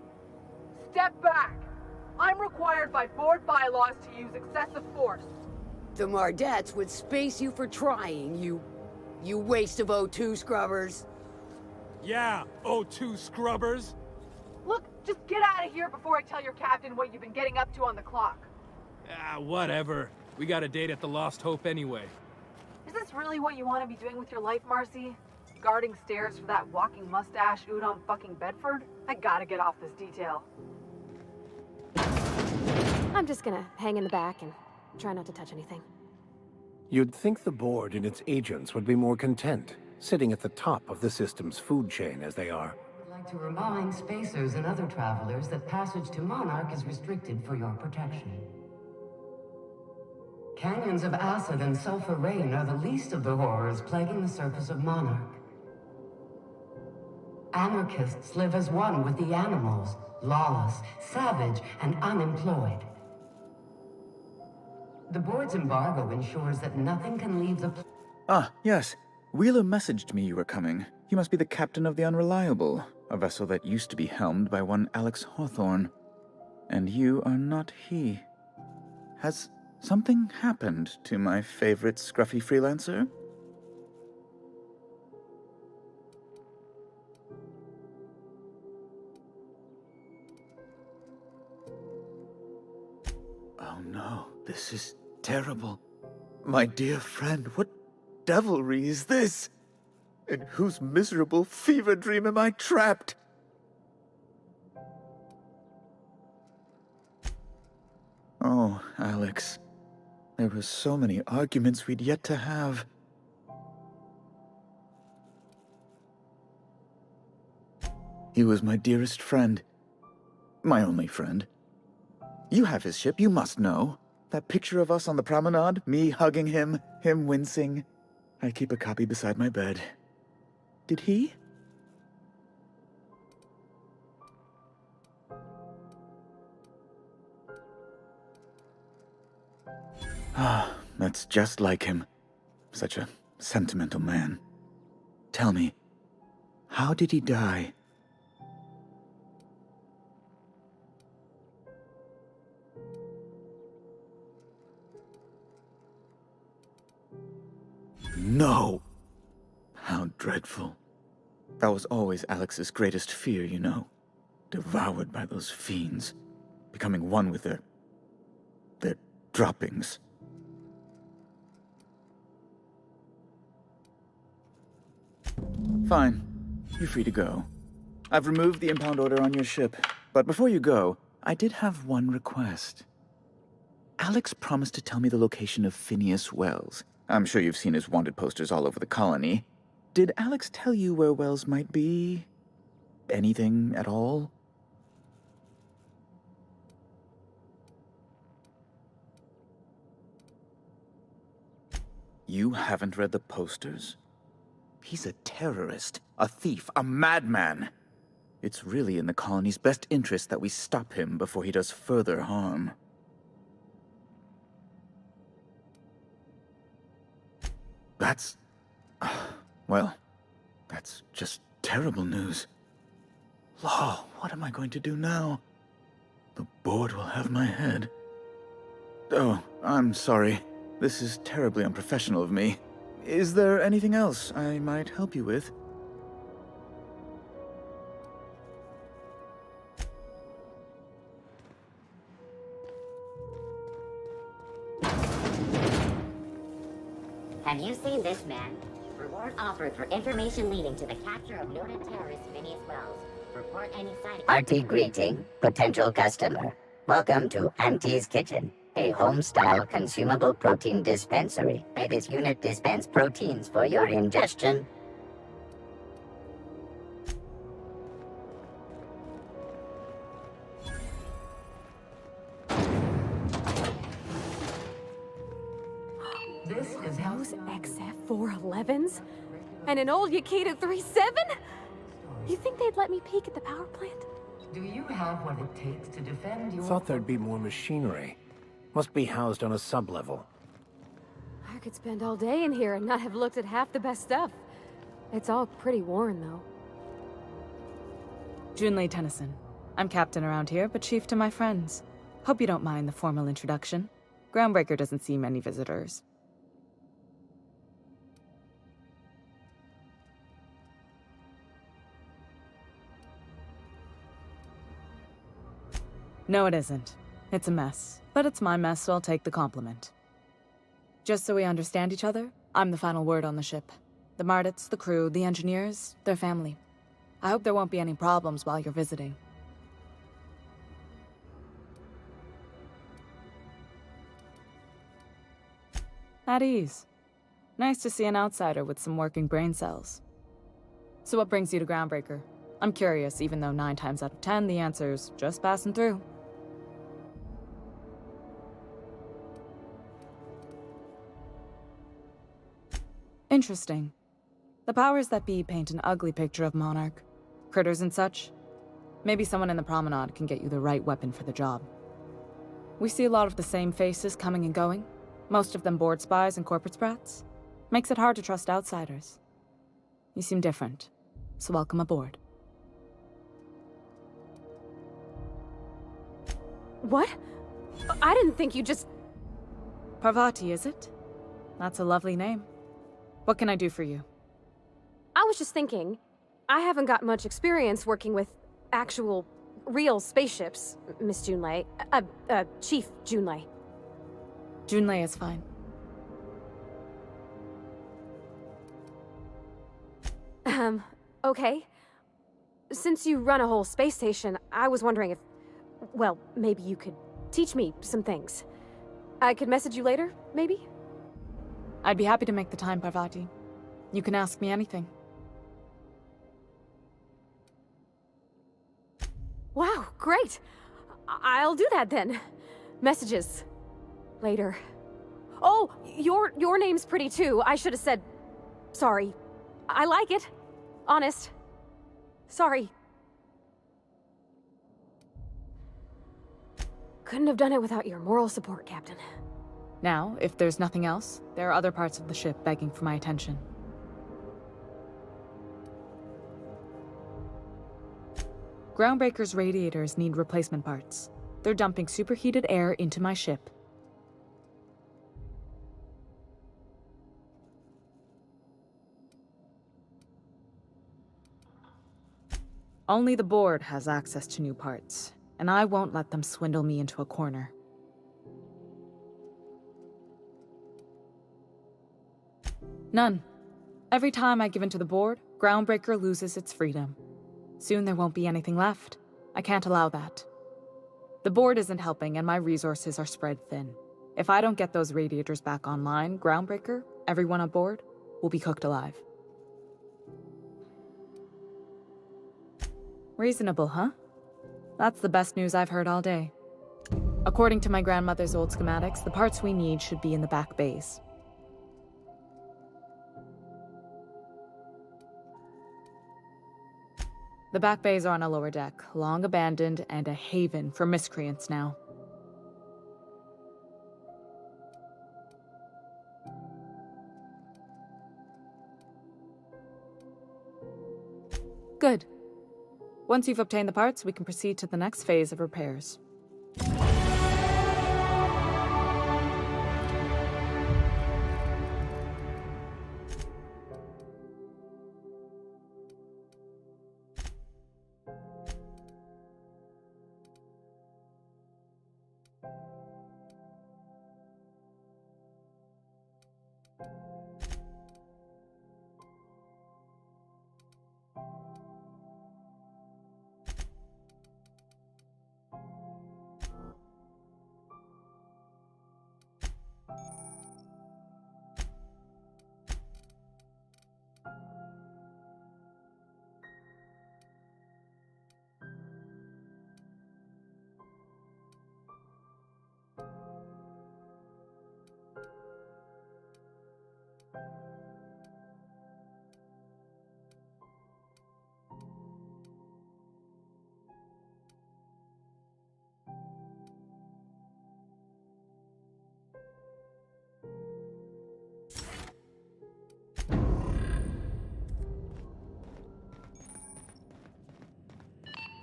Step back. I'm required by board bylaws to use excessive force. The Mardets would space you for trying, you waste of O2 scrubbers. Yeah, O2 scrubbers. Look, just get out of here before I tell your captain what you've been getting up to on the clock. Ah, whatever. We got a date at the Lost Hope anyway. Is this really what you want to be doing with your life, Marcy? Guarding stairs for that walking mustache Udon fucking Bedford? I gotta get off this detail. I'm just gonna hang in the back and try not to touch anything. You'd think the board and its agents would be more content, sitting at the top of the system's food chain as they are. I'd like to remind spacers and other travelers that passage to Monarch is restricted for your protection. Canyons of acid and sulfur rain are the least of the horrors plaguing the surface of Monarch. Anarchists live as one with the animals, lawless, savage, and unemployed. The board's embargo ensures that nothing can leave the Ah, yes. Wheeler messaged me you were coming. You must be the captain of the Unreliable, a vessel that used to be helmed by one Alex Hawthorne. And you are not he. Has something happened to my favorite scruffy freelancer? Oh no, this is terrible. My dear friend, what devilry is this? In whose miserable fever dream am I trapped? Oh, Alex. There were so many arguments we'd yet to have. He was my dearest friend. My only friend. You have his ship, you must know. That picture of us on the promenade, me hugging him, him wincing. I keep a copy beside my bed. Did he? Ah, that's just like him. Such a sentimental man. Tell me, how did he die? No! How dreadful. That was always Alex's greatest fear, you know. Devoured by those fiends. Becoming one with their droppings. Fine. You're free to go. I've removed the impound order on your ship. But before you go, I did have one request. Alex promised to tell me the location of Phineas Wells. I'm sure you've seen his wanted posters all over the colony. Did Alex tell you where Wells might be? Anything at all? You haven't read the posters? He's a terrorist, a thief, a madman. It's really in the colony's best interest that we stop him before he does further harm. That's... well, that's just terrible news. Law, what am I going to do now? The board will have my head. Oh, I'm sorry. This is terribly unprofessional of me. Is there anything else I might help you with? Have you seen this man? Reward offered for information leading to the capture of noted terrorist Phineas Wells. Report any sightings. Hearty greeting, potential customer. Welcome to Auntie's Kitchen, a home-style consumable protein dispensary. May this unit dispense proteins for your ingestion. This is how Those XF411s? And an old Yakita 37? You think they'd let me peek at the power plant? Do you have what it takes to defend your... Thought there'd be more machinery. Must be housed on a sub-level. I could spend all day in here and not have looked at half the best stuff. It's all pretty worn, though. Junlei Tennyson. I'm captain around here, but chief to my friends. Hope you don't mind the formal introduction. Groundbreaker doesn't see many visitors. No, it isn't. It's a mess. But it's my mess, so I'll take the compliment. Just so we understand each other, I'm the final word on the ship. The Mardits, the crew, the engineers, their family. I hope there won't be any problems while you're visiting. At ease. Nice to see an outsider with some working brain cells. So what brings you to Groundbreaker? I'm curious, even though 9 times out of 10 the answer's just passing through. Interesting. The powers that be paint an ugly picture of Monarch. Critters and such. Maybe someone in the promenade can get you the right weapon for the job. We see a lot of the same faces coming and going. Most of them board spies and corporate sprats. Makes it hard to trust outsiders. You seem different, so welcome aboard. What? I didn't think you just... Parvati, is it? That's a lovely name. What can I do for you? I was just thinking, I haven't got much experience working with actual, real spaceships, Miss Junlei. Chief Junlei. Junlei is fine. Okay. Since you run a whole space station, I was wondering if... Well, maybe you could teach me some things. I could message you later, maybe? I'd be happy to make the time, Parvati. You can ask me anything. Wow, great! I'll do that then. Messages. Later. Oh, your name's pretty too. I should have said... Sorry. I like it. Honest. Sorry. Couldn't have done it without your moral support, Captain. Now, if there's nothing else, there are other parts of the ship begging for my attention. Groundbreaker's radiators need replacement parts. They're dumping superheated air into my ship. Only the board has access to new parts, and I won't let them swindle me into a corner. None. Every time I give in to the board, Groundbreaker loses its freedom. Soon there won't be anything left. I can't allow that. The board isn't helping and my resources are spread thin. If I don't get those radiators back online, Groundbreaker, everyone on board, will be cooked alive. Reasonable, huh? That's the best news I've heard all day. According to my grandmother's old schematics, the parts we need should be in the back bays. The back bays are on a lower deck, long abandoned and a haven for miscreants now. Good. Once you've obtained the parts, we can proceed to the next phase of repairs.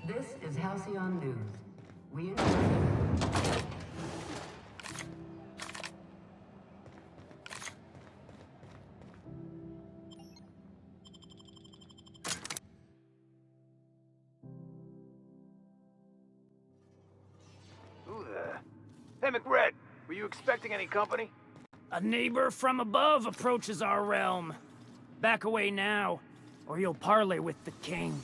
This is Halcyon News. We Who the... Hey, McRed, were you expecting any company? A neighbor from above approaches our realm. Back away now, or you'll parley with the king.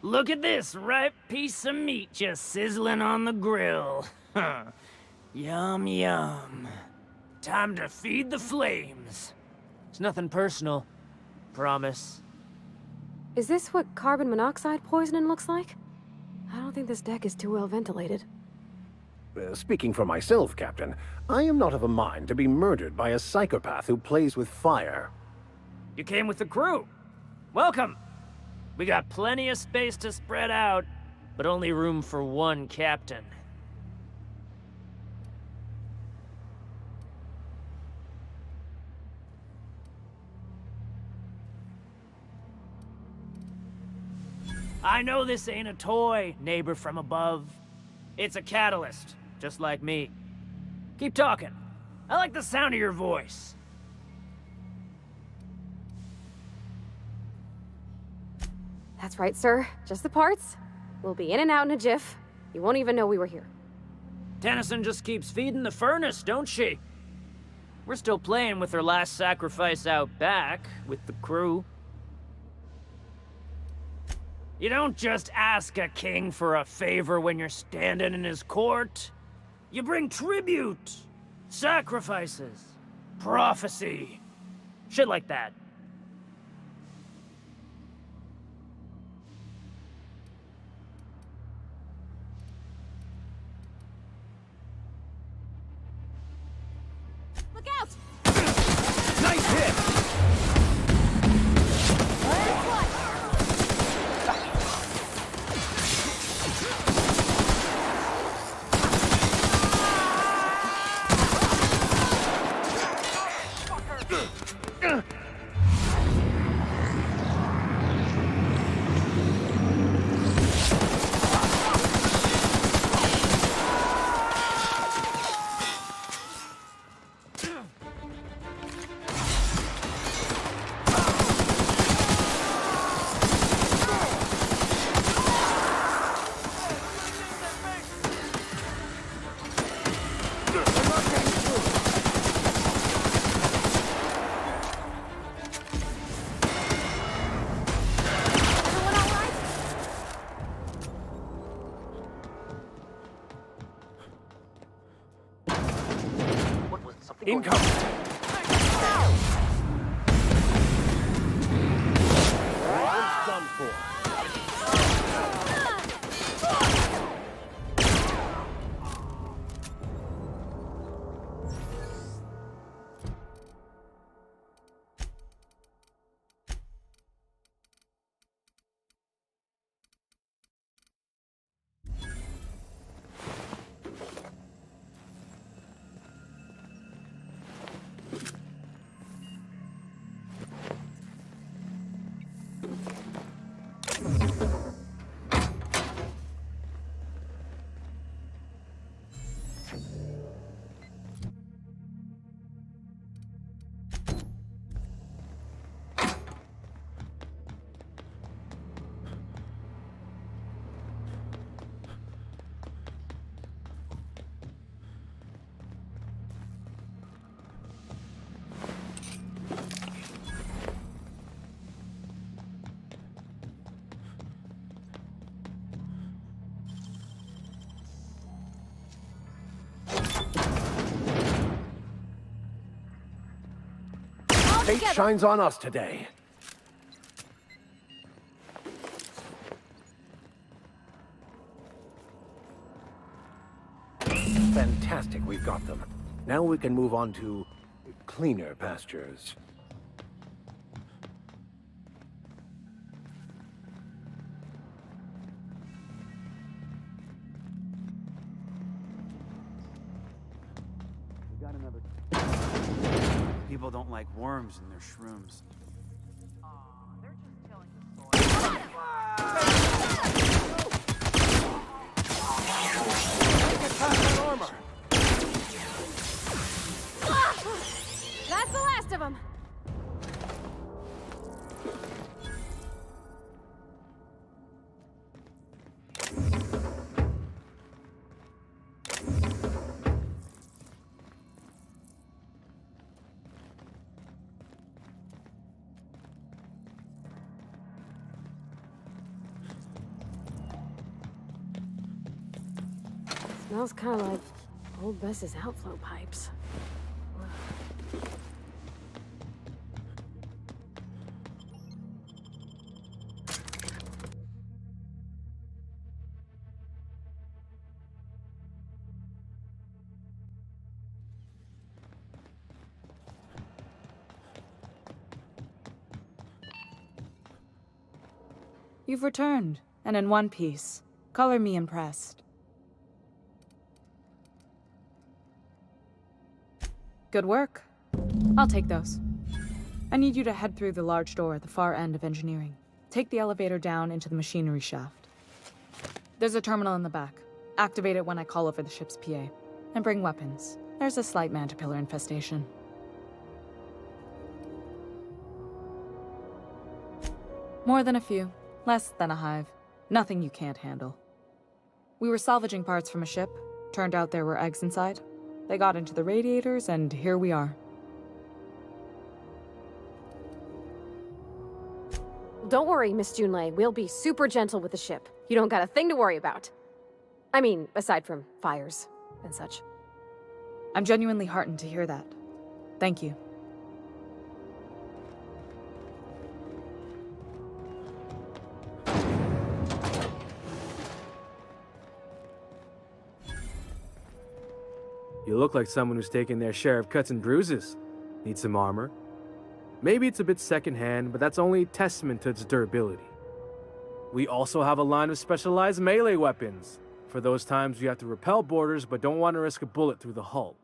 Look at this ripe piece of meat just sizzling on the grill. Yum, yum. Time to feed the flames. It's nothing personal. Promise. Is this what carbon monoxide poisoning looks like? I don't think this deck is too well ventilated. Speaking for myself, Captain, I am not of a mind to be murdered by a psychopath who plays with fire. You came with the crew. Welcome. We got plenty of space to spread out, but only room for one captain. I know this ain't a toy, neighbor from above. It's a catalyst, just like me. Keep talking. I like the sound of your voice. That's right, sir. Just the parts. We'll be in and out in a jiff. You won't even know we were here. Tennyson just keeps feeding the furnace, don't she? We're still playing with her last sacrifice out back, with the crew. You don't just ask a king for a favor when you're standing in his court. You bring tribute, sacrifices, prophecy, shit like that. Look out! Nice hit! Incoming! It's done for. Fate shines on us today. Fantastic, we've got them. Now we can move on to cleaner pastures. We got another. People don't like worms in their shrooms. That's the last of them. Smells kind of like old Bess's outflow pipes. You've returned, and in one piece. Color me impressed. Good work. I'll take those. I need you to head through the large door at the far end of engineering. Take the elevator down into the machinery shaft. There's a terminal in the back. Activate it when I call over the ship's PA. And bring weapons. There's a slight mantipillar infestation. More than a few. Less than a hive. Nothing you can't handle. We were salvaging parts from a ship. Turned out there were eggs inside. They got into the radiators, and here we are. Don't worry, Miss Junlei. We'll be super gentle with the ship. You don't got a thing to worry about. I mean, aside from fires and such. I'm genuinely heartened to hear that. Thank you. You look like someone who's taken their share of cuts and bruises. Need some armor? Maybe it's a bit secondhand, but that's only a testament to its durability. We also have a line of specialized melee weapons, for those times you have to repel boarders but don't want to risk a bullet through the hull.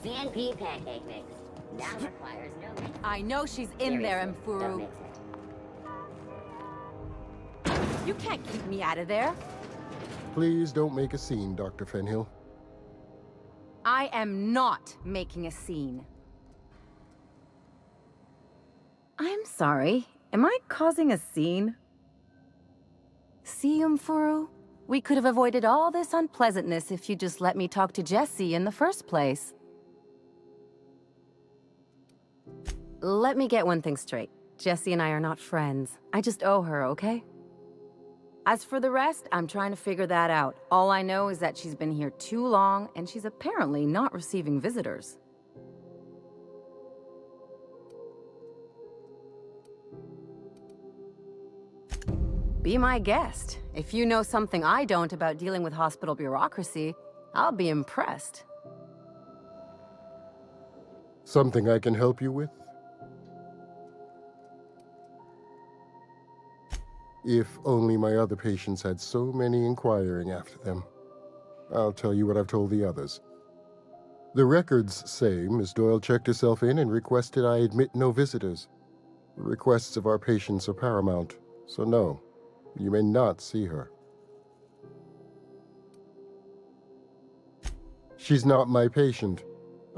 CNP pancake mix. Now requires no mix. I know she's in there, Seriously, don't Mfuru. mix it. You can't keep me out of there. Please don't make a scene, Dr. Fenhill. I am not making a scene. I'm sorry. Am I causing a scene? See, Mfuru? We could have avoided all this unpleasantness if you just let me talk to Jessie in the first place. Let me get one thing straight. Jessie and I are not friends. I just owe her, okay? As for the rest, I'm trying to figure that out. All I know is that she's been here too long, and she's apparently not receiving visitors. Be my guest. If you know something I don't about dealing with hospital bureaucracy, I'll be impressed. Something I can help you with? If only my other patients had so many inquiring after them. I'll tell you what I've told the others. The records say Miss Doyle checked herself in and requested I admit no visitors. The requests of our patients are paramount, so no, you may not see her. She's not my patient.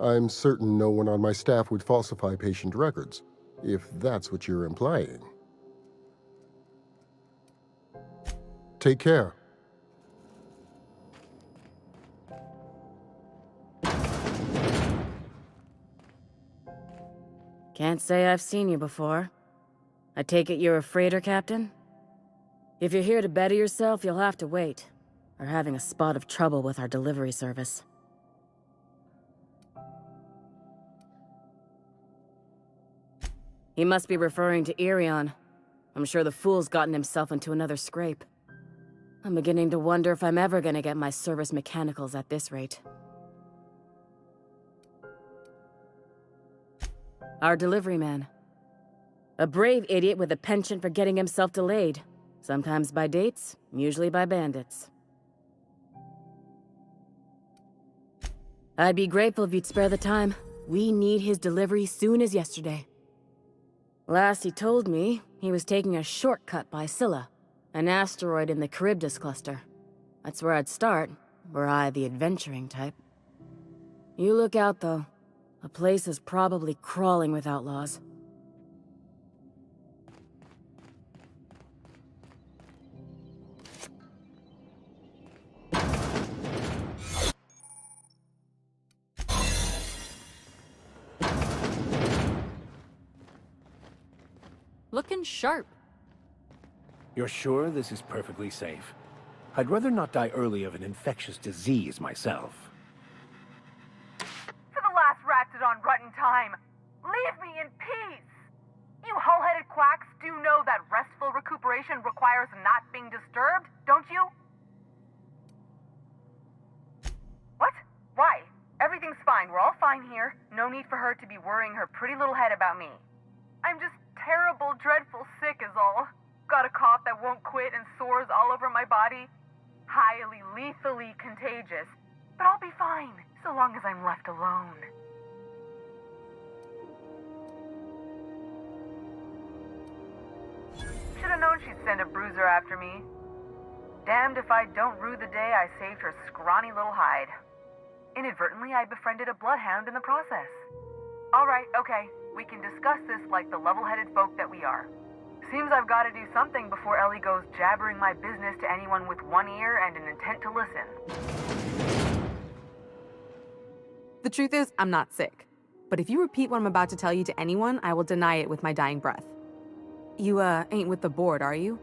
I'm certain no one on my staff would falsify patient records, if that's what you're implying. Take care. Can't say I've seen you before. I take it you're a freighter captain? If you're here to better yourself, you'll have to wait. We're having a spot of trouble with our delivery service. He must be referring to Irion. I'm sure the fool's gotten himself into another scrape. I'm beginning to wonder if I'm ever gonna get my service mechanicals at this rate. Our delivery man. A brave idiot with a penchant for getting himself delayed. Sometimes by dates, usually by bandits. I'd be grateful if you'd spare the time. We need his delivery soon as yesterday. Last he told me, he was taking a shortcut by Scylla, an asteroid in the Charybdis cluster. That's where I'd start, were I the adventuring type. You look out, though. The place is probably crawling with outlaws. Looking sharp. You're sure this is perfectly safe? I'd rather not die early of an infectious disease myself. For the last Raptidon rut in time, leave me in peace! You hull-headed quacks do know that restful recuperation requires not being disturbed, don't you? What? Why? Everything's fine. We're all fine here. No need for her to be worrying her pretty little head about me. I'm just terrible, dreadful sick is all. Got a cough that won't quit and sores all over my body. Highly, lethally contagious. But I'll be fine, so long as I'm left alone. Should have known she'd send a bruiser after me. Damned if I don't rue the day I saved her scrawny little hide. Inadvertently, I befriended a bloodhound in the process. Alright, okay. We can discuss this like the level-headed folk that we are. Seems I've got to do something before Ellie goes jabbering my business to anyone with one ear and an intent to listen. The truth is, I'm not sick. But if you repeat what I'm about to tell you to anyone, I will deny it with my dying breath. You, ain't with the board, are you?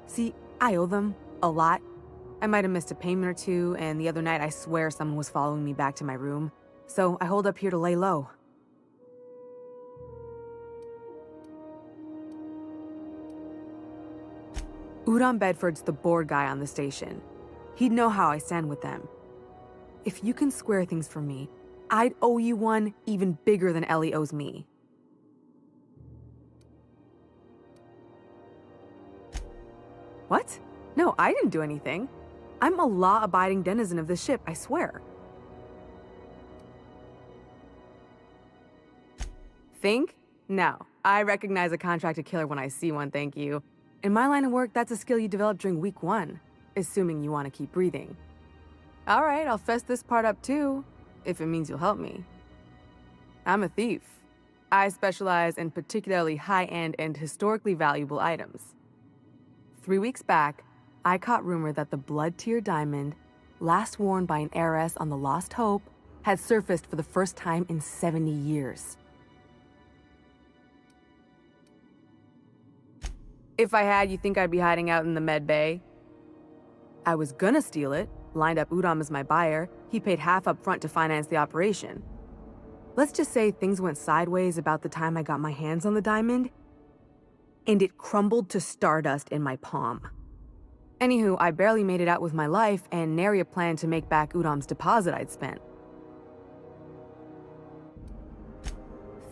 See, I owe them a lot. I might have missed a payment or two, and the other night I swear someone was following me back to my room. So I hold up here to lay low. Udon Bedford's the board guy on the station. He'd know how I stand with them. If you can square things for me, I'd owe you one even bigger than Ellie owes me. What? No, I didn't do anything. I'm a law-abiding denizen of this ship, I swear. Think? No. I recognize a contracted killer when I see one, thank you. In my line of work, that's a skill you develop during week 1, assuming you want to keep breathing. All right, I'll fess this part up too, if it means you'll help me. I'm a thief. I specialize in particularly high-end and historically valuable items. 3 weeks back, I caught rumor that the blood-tier diamond, last worn by an heiress on the Lost Hope, had surfaced for the first time in 70 years. If I had, you think I'd be hiding out in the med bay? I was gonna steal it, lined up Udom as my buyer. He paid half up front to finance the operation. Let's just say things went sideways about the time I got my hands on the diamond, and it crumbled to stardust in my palm. Anywho, I barely made it out with my life, and nary a plan to make back Udom's deposit I'd spent.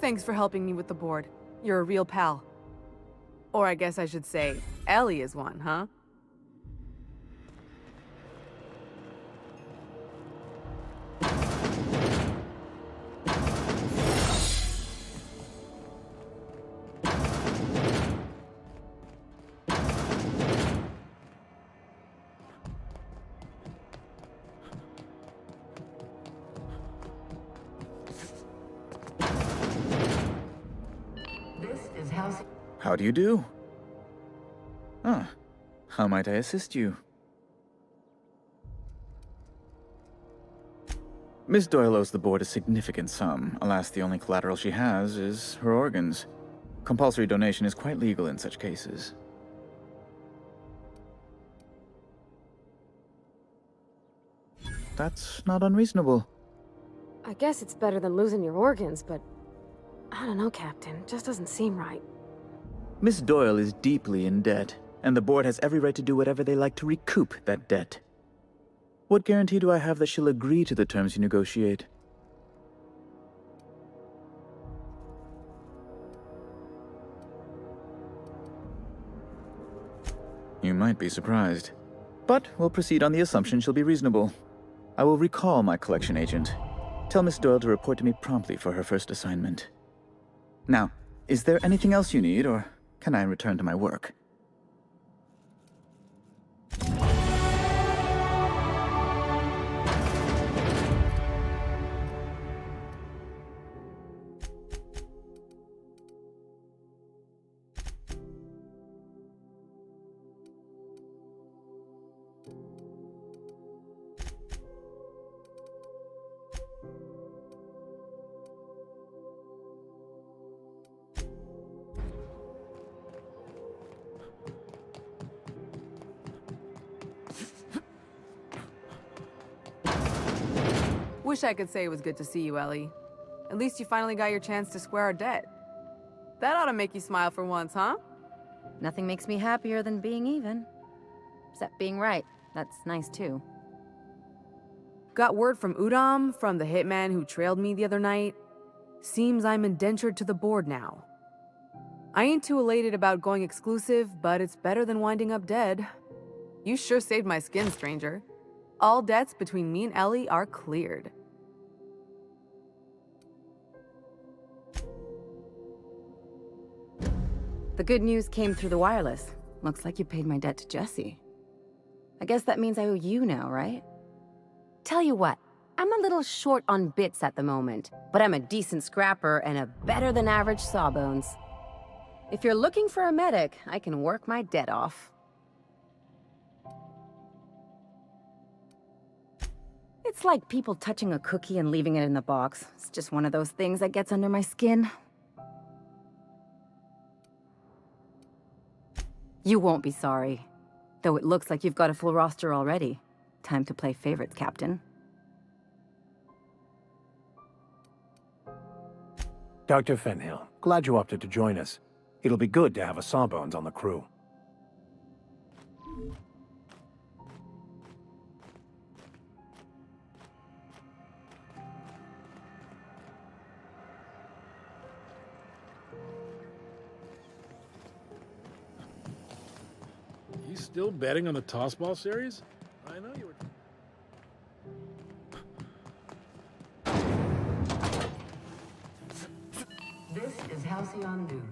Thanks for helping me with the board. You're a real pal. Or I guess I should say, Ellie is one, huh? This is House. How do you do? Ah, how might I assist you? Miss Doyle owes the board a significant sum. Alas, the only collateral she has is her organs. Compulsory donation is quite legal in such cases. That's not unreasonable. I guess it's better than losing your organs, but I don't know, Captain. It just doesn't seem right. Miss Doyle is deeply in debt, and the board has every right to do whatever they like to recoup that debt. What guarantee do I have that she'll agree to the terms you negotiate? You might be surprised. But we'll proceed on the assumption she'll be reasonable. I will recall my collection agent. Tell Miss Doyle to report to me promptly for her first assignment. Now, is there anything else you need, or can I return to my work? Wish I could say it was good to see you, Ellie. At least you finally got your chance to square our debt. That ought to make you smile for once, huh? Nothing makes me happier than being even. Except being right. That's nice too. Got word from Udom, from the hitman who trailed me the other night. Seems I'm indentured to the board now. I ain't too elated about going exclusive, but it's better than winding up dead. You sure saved my skin, stranger. All debts between me and Ellie are cleared. The good news came through the wireless. Looks like you paid my debt to Jesse. I guess that means I owe you now, right? Tell you what, I'm a little short on bits at the moment, but I'm a decent scrapper and a better-than-average sawbones. If you're looking for a medic, I can work my debt off. It's like people touching a cookie and leaving it in the box. It's just one of those things that gets under my skin. You won't be sorry. Though it looks like you've got a full roster already. Time to play favorites, Captain. Dr. Fenhill, glad you opted to join us. It'll be good to have a Sawbones on the crew. You still betting on the tossball series? I know you were. This is Halcyon News.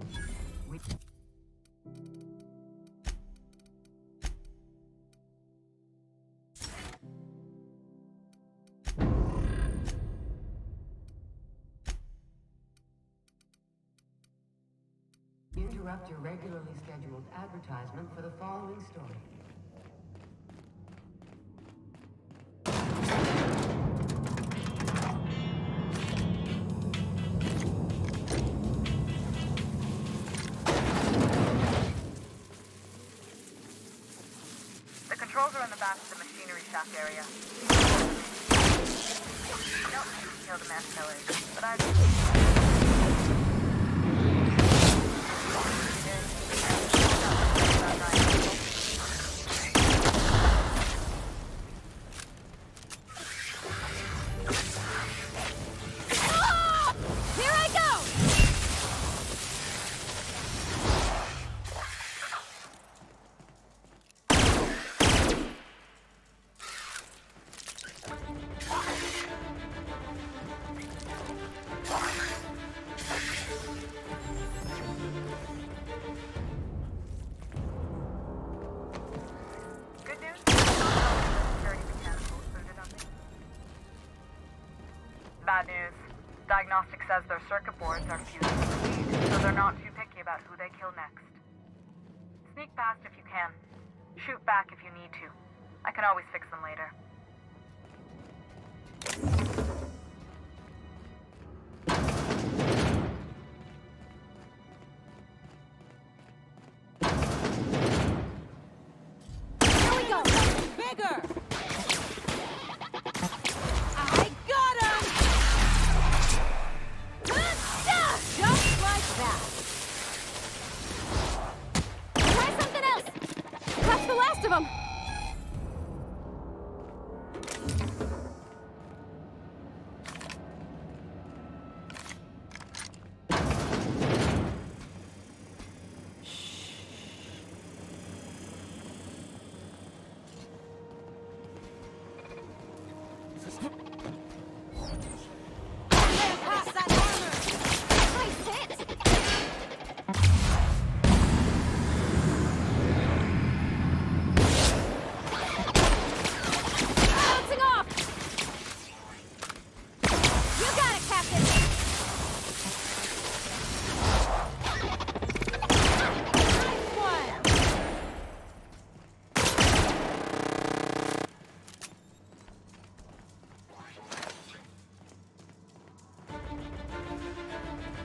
Interrupt your regularly scheduled advertisement for the following story. Patrols are in the back of the machinery shaft area. Don't need to kill the mass killers, but Here I go! good news? Security mechanical included on me. Bad news. Diagnostic says their circuit boards are fused with the lead, so they're not too picky about who they kill next. Sneak past if you can. Shoot back if you need to. I can always fix them later. Here we go! Bigger! I got him! Just like that. Try something else! That's the last of them!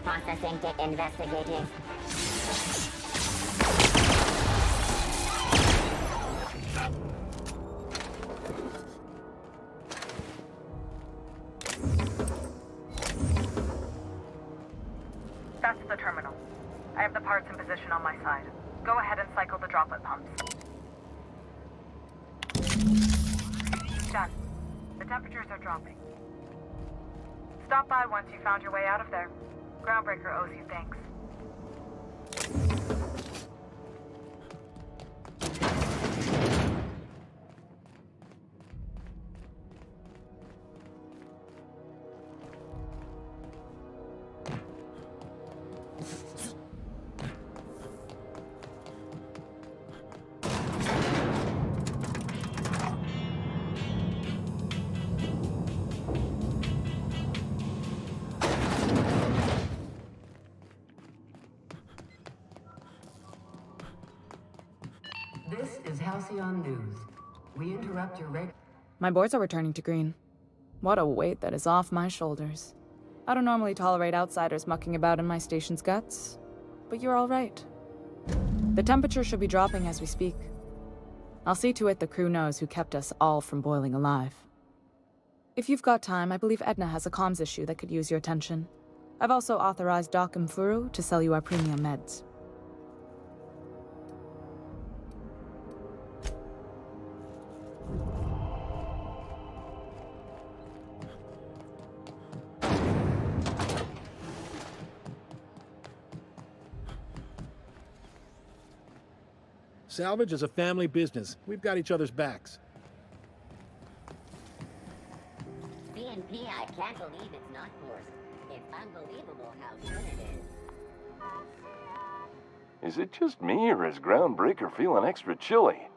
Processing to investigating. That's the terminal. I have the parts in position on my side. Go ahead and cycle the droplet pumps. Done. The temperatures are dropping. Stop by once you found your way out of there. Groundbreaker owes you thanks. This is Halcyon News. We interrupt your regular... My boards are returning to green. What a weight that is off my shoulders. I don't normally tolerate outsiders mucking about in my station's guts, but you're all right. The temperature should be dropping as we speak. I'll see to it the crew knows who kept us all from boiling alive. If you've got time, I believe Edna has a comms issue that could use your attention. I've also authorized Doc and Furu to sell you our premium meds. Salvage is a family business. We've got each other's backs. BNP, I can't believe it's not forced. It's unbelievable how good it is. Is it just me, or is Groundbreaker feeling extra chilly?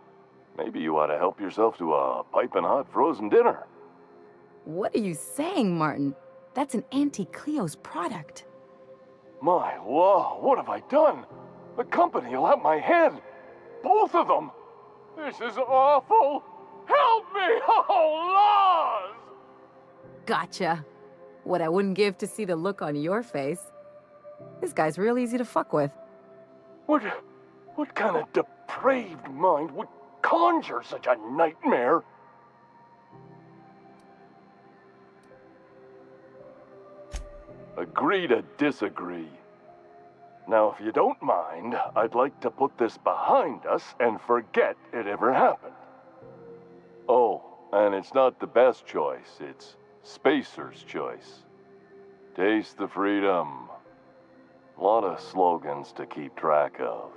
Maybe you ought to help yourself to a piping hot frozen dinner. What are you saying, Martin? That's an Auntie Cleo's product. My law, what have I done? The company will have my head. Both of them! This is awful! Help me! Oh, laws! Gotcha. What I wouldn't give to see the look on your face. This guy's real easy to fuck with. What kind of depraved mind would conjure such a nightmare? Agree to disagree. Now, if you don't mind, I'd like to put this behind us and forget it ever happened. Oh, and it's not the best choice, it's Spacer's choice. Taste the freedom. A lot of slogans to keep track of.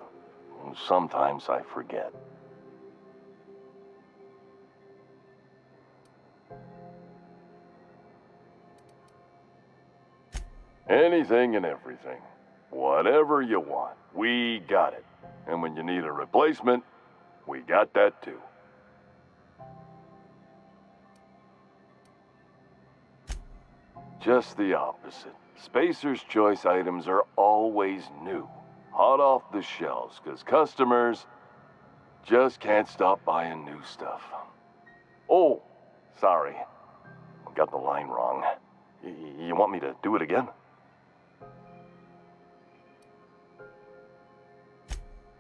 Sometimes I forget. Anything and everything. Whatever you want, we got it. And when you need a replacement, we got that too. Just the opposite. Spacer's Choice items are always new, hot off the shelves, because customers just can't stop buying new stuff. Oh, sorry. Got the line wrong. You want me to do it again?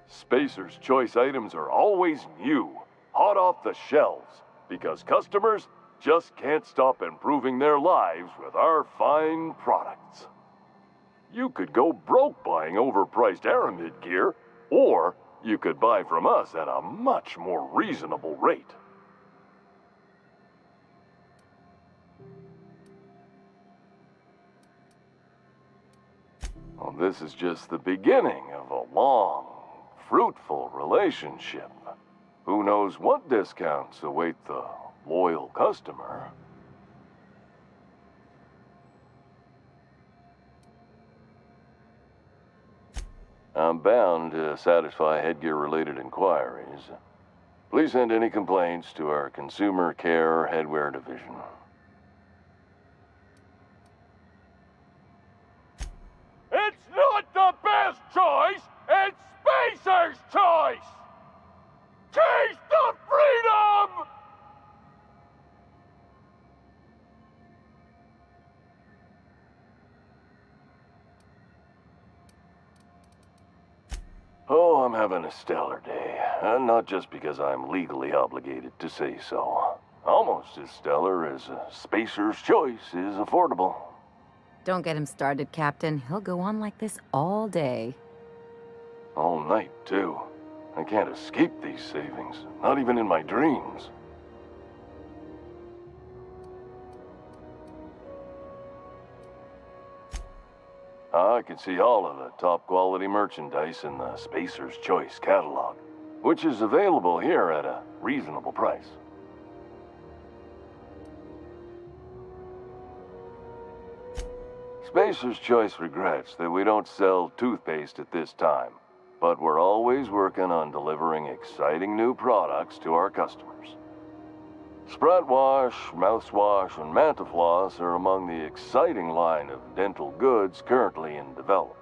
Spacer's Choice items are always new, hot off the shelves, because customers just can't stop improving their lives with our fine products. You could go broke buying overpriced Aramid gear, or you could buy from us at a much more reasonable rate. Well, this is just the beginning of a long, fruitful relationship. Who knows what discounts await the loyal customer? I'm bound to satisfy headgear-related inquiries. Please send any complaints to our Consumer Care Headwear Division. It's not the best choice! It's Spacer's choice! Taste the freedom! Oh, I'm having a stellar day. And not just because I'm legally obligated to say so. Almost as stellar as Spacer's Choice is affordable. Don't get him started, Captain. He'll go on like this all day. All night, too. I can't escape these savings, not even in my dreams. I can see all of the top quality merchandise in the Spacer's Choice catalog, which is available here at a reasonable price. Spacer's Choice regrets that we don't sell toothpaste at this time, but we're always working on delivering exciting new products to our customers. Sprout Wash, Mouthwash, and Mantafloss are among the exciting line of dental goods currently in development.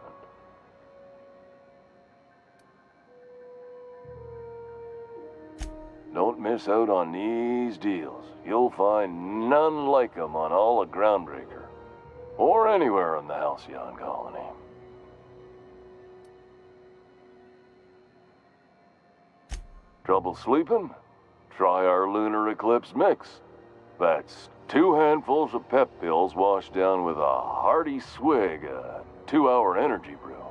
Don't miss out on these deals. You'll find none like them on all of Groundbreaker, or anywhere in the Halcyon Colony. Trouble sleeping? Try our Lunar Eclipse Mix. That's 2 handfuls of pep pills washed down with a hearty swig of 2-hour energy brew.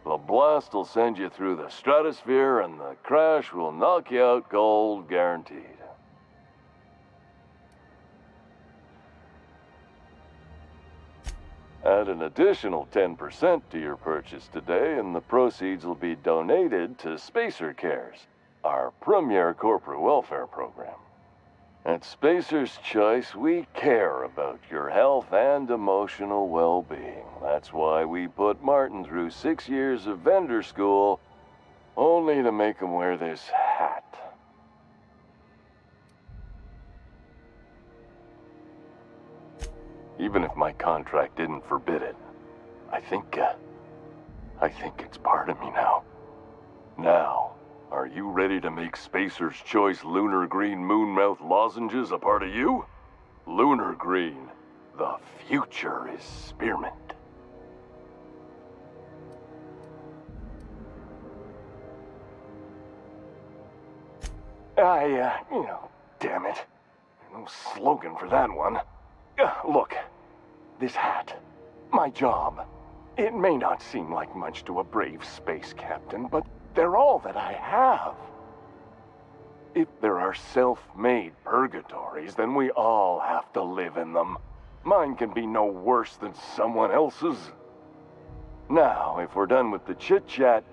The blast will send you through the stratosphere, and the crash will knock you out cold, guaranteed. Add an additional 10% to your purchase today, and the proceeds will be donated to Spacer Cares, our premier corporate welfare program. At Spacer's Choice, we care about your health and emotional well-being. That's why we put Martin through 6 years of vendor school, only to make him wear this hat. Even if my contract didn't forbid it, I think it's part of me now. Now, are you ready to make Spacer's Choice Lunar Green Moonmouth lozenges a part of you? Lunar Green, the future is spearmint. Damn it. No slogan for that one. Look, this hat, my job. It may not seem like much to a brave space captain, but they're all that I have. If there are self-made purgatories, then we all have to live in them. Mine can be no worse than someone else's. Now, if we're done with the chit-chat,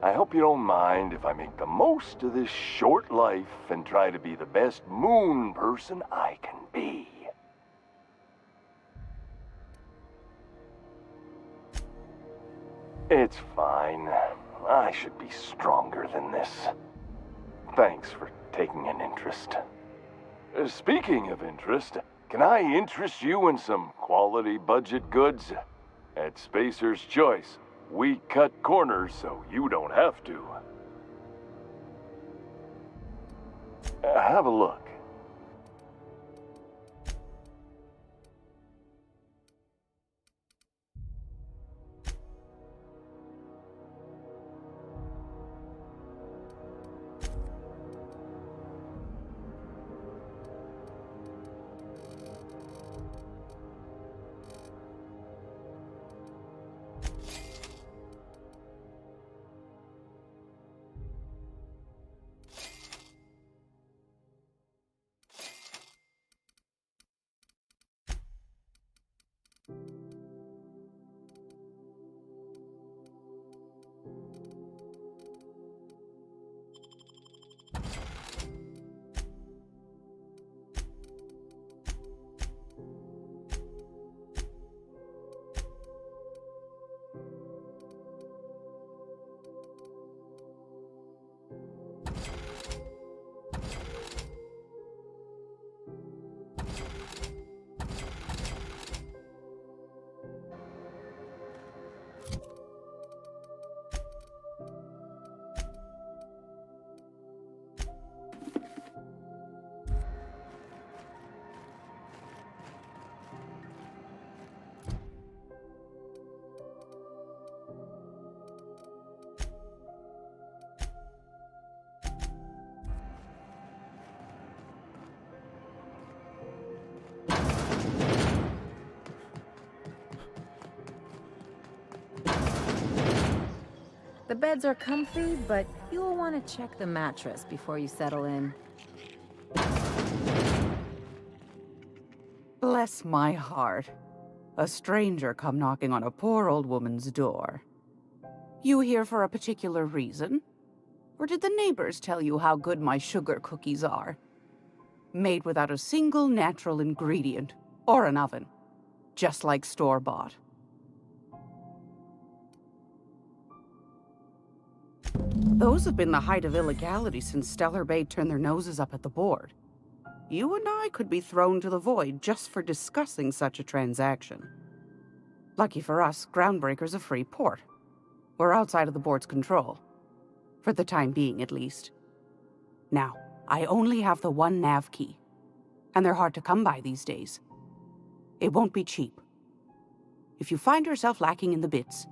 I hope you don't mind if I make the most of this short life and try to be the best moon person I can be. It's fine. I should be stronger than this. Thanks for taking an interest. Speaking of interest, can I interest you in some quality budget goods? At Spacer's Choice, we cut corners so you don't have to. Have a look. The beds are comfy, but you'll want to check the mattress before you settle in. Bless my heart. A stranger come knocking on a poor old woman's door. You here for a particular reason? Or did the neighbors tell you how good my sugar cookies are? Made without a single natural ingredient, or an oven. Just like store-bought. Those have been the height of illegality since Stellar Bay turned their noses up at the board. You and I could be thrown to the void just for discussing such a transaction. Lucky for us, Groundbreaker's a free port. We're outside of the board's control. For the time being, at least. Now, I only have the one nav key. And they're hard to come by these days. It won't be cheap. If you find yourself lacking in the bits,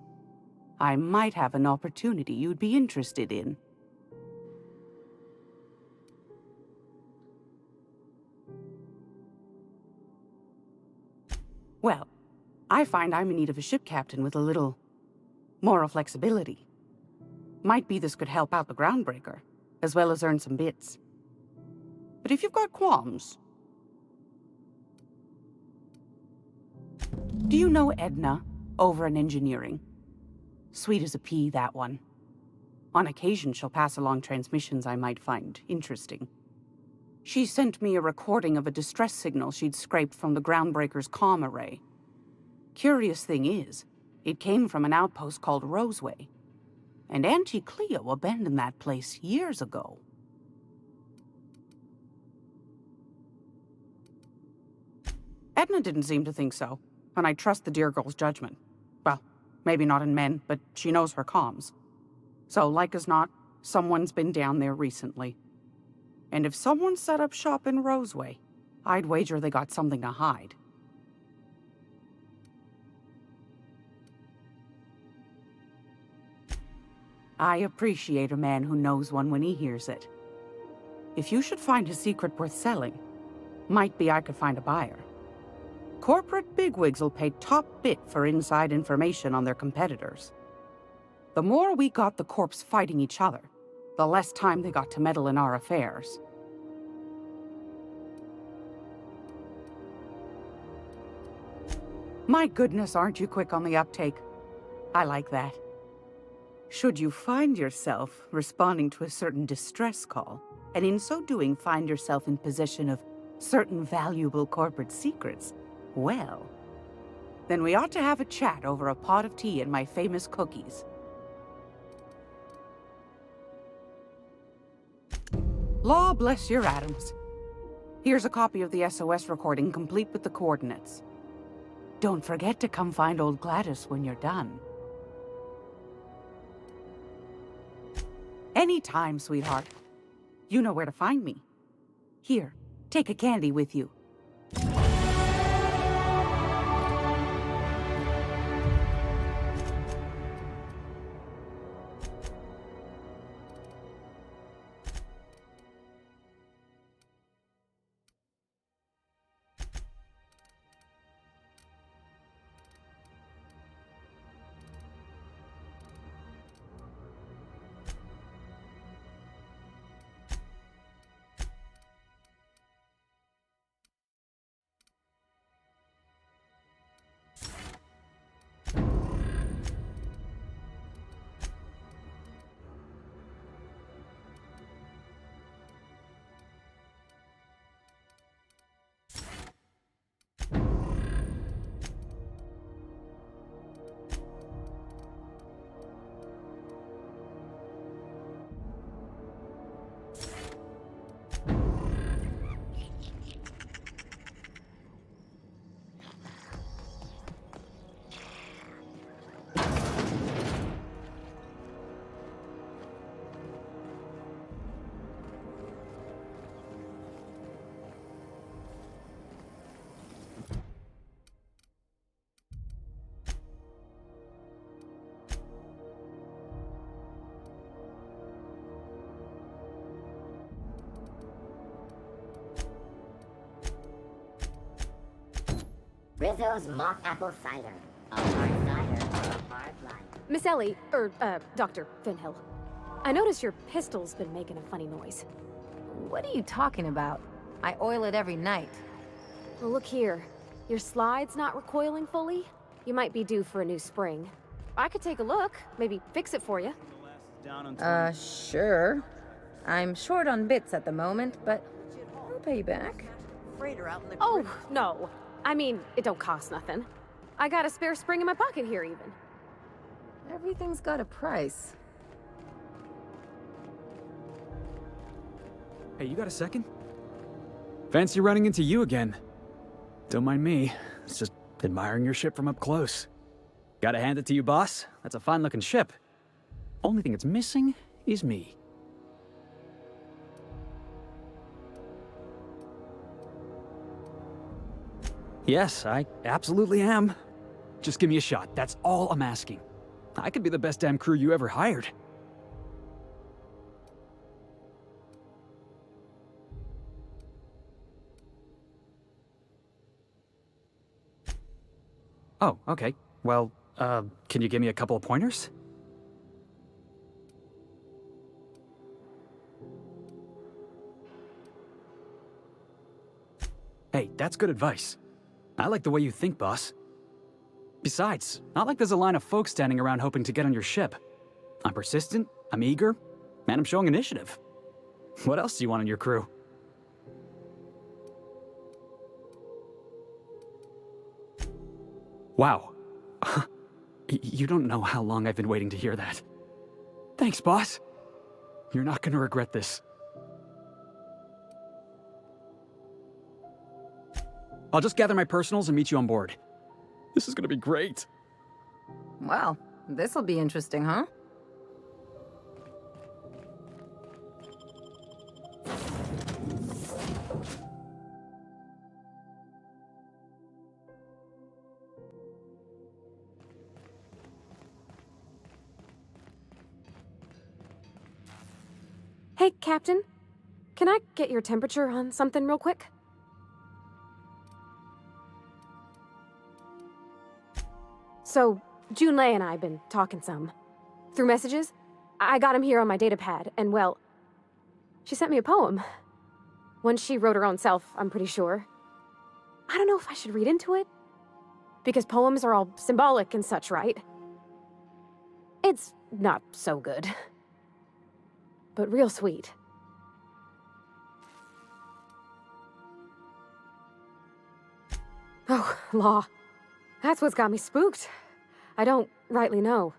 I might have an opportunity you'd be interested in. Well, I find I'm in need of a ship captain with a little moral flexibility. Might be this could help out the Groundbreaker, as well as earn some bits. But if you've got qualms... Do you know Edna, over in engineering? Sweet as a pea, that one. On occasion, she'll pass along transmissions I might find interesting. She sent me a recording of a distress signal she'd scraped from the Groundbreaker's comm array. Curious thing is, it came from an outpost called Roseway. And Auntie Cleo abandoned that place years ago. Edna didn't seem to think so, and I trust the dear girl's judgment. Well, maybe not in men, but she knows her comms. So, like as not, someone's been down there recently. And if someone set up shop in Roseway, I'd wager they got something to hide. I appreciate a man who knows one when he hears it. If you should find a secret worth selling, might be I could find a buyer. Corporate bigwigs will pay top bit for inside information on their competitors. The more we got the corps fighting each other, the less time they got to meddle in our affairs. My goodness, aren't you quick on the uptake? I like that. Should you find yourself responding to a certain distress call, and in so doing find yourself in possession of certain valuable corporate secrets, well, then we ought to have a chat over a pot of tea and my famous cookies. Law bless your atoms. Here's a copy of the SOS recording complete with the coordinates. Don't forget to come find old Gladys when you're done. Anytime, sweetheart. You know where to find me. Here, take a candy with you. Rizzo's mock apple cider. A hard cider for a hard life. Miss Ellie, Dr. Finhill. I notice your pistol's been making a funny noise. What are you talking about? I oil it every night. Well, look here. Your slide's not recoiling fully? You might be due for a new spring. I could take a look, maybe fix it for you. Sure. I'm short on bits at the moment, but I'll pay you back. Oh, no. I mean, it don't cost nothing. I got a spare spring in my pocket here, even. Everything's got a price. Hey, you got a second? Fancy running into you again. Don't mind me. It's just admiring your ship from up close. Gotta hand it to you, boss. That's a fine-looking ship. Only thing it's missing is me. Yes, I absolutely am. Just give me a shot. That's all I'm asking. I could be the best damn crew you ever hired. Oh, okay. Well, can you give me a couple of pointers? Hey, that's good advice. I like the way you think, boss. Besides, not like there's a line of folks standing around hoping to get on your ship. I'm persistent, I'm eager, and I'm showing initiative. What else do you want on your crew? Wow. You don't know how long I've been waiting to hear that. Thanks, boss. You're not gonna regret this. I'll just gather my personals and meet you on board. This is gonna be great. Well, this'll be interesting, huh? Hey, Captain. Can I get your temperature on something real quick? So, Junlei and I have been talking some. Through messages. I got him here on my datapad, and well, she sent me a poem. One she wrote her own self, I'm pretty sure. I don't know if I should read into it. Because poems are all symbolic and such, right? It's not so good. But real sweet. Oh, law. That's what's got me spooked. I don't rightly know.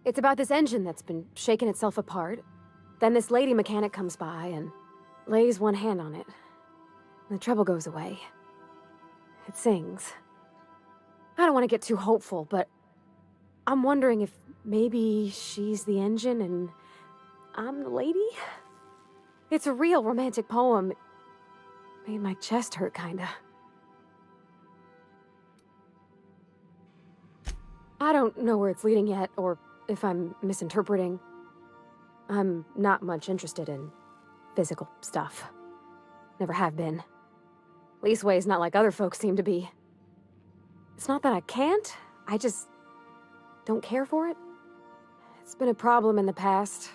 It's about this engine that's been shaking itself apart. Then this lady mechanic comes by and lays one hand on it. And the trouble goes away. It sings. I don't want to get too hopeful, but I'm wondering if maybe she's the engine and I'm the lady? It's a real romantic poem. It made my chest hurt, kinda. I don't know where it's leading yet, or if I'm misinterpreting. I'm not much interested in physical stuff. Never have been. Leastways not like other folks seem to be. It's not that I can't, I just don't care for it. It's been a problem in the past.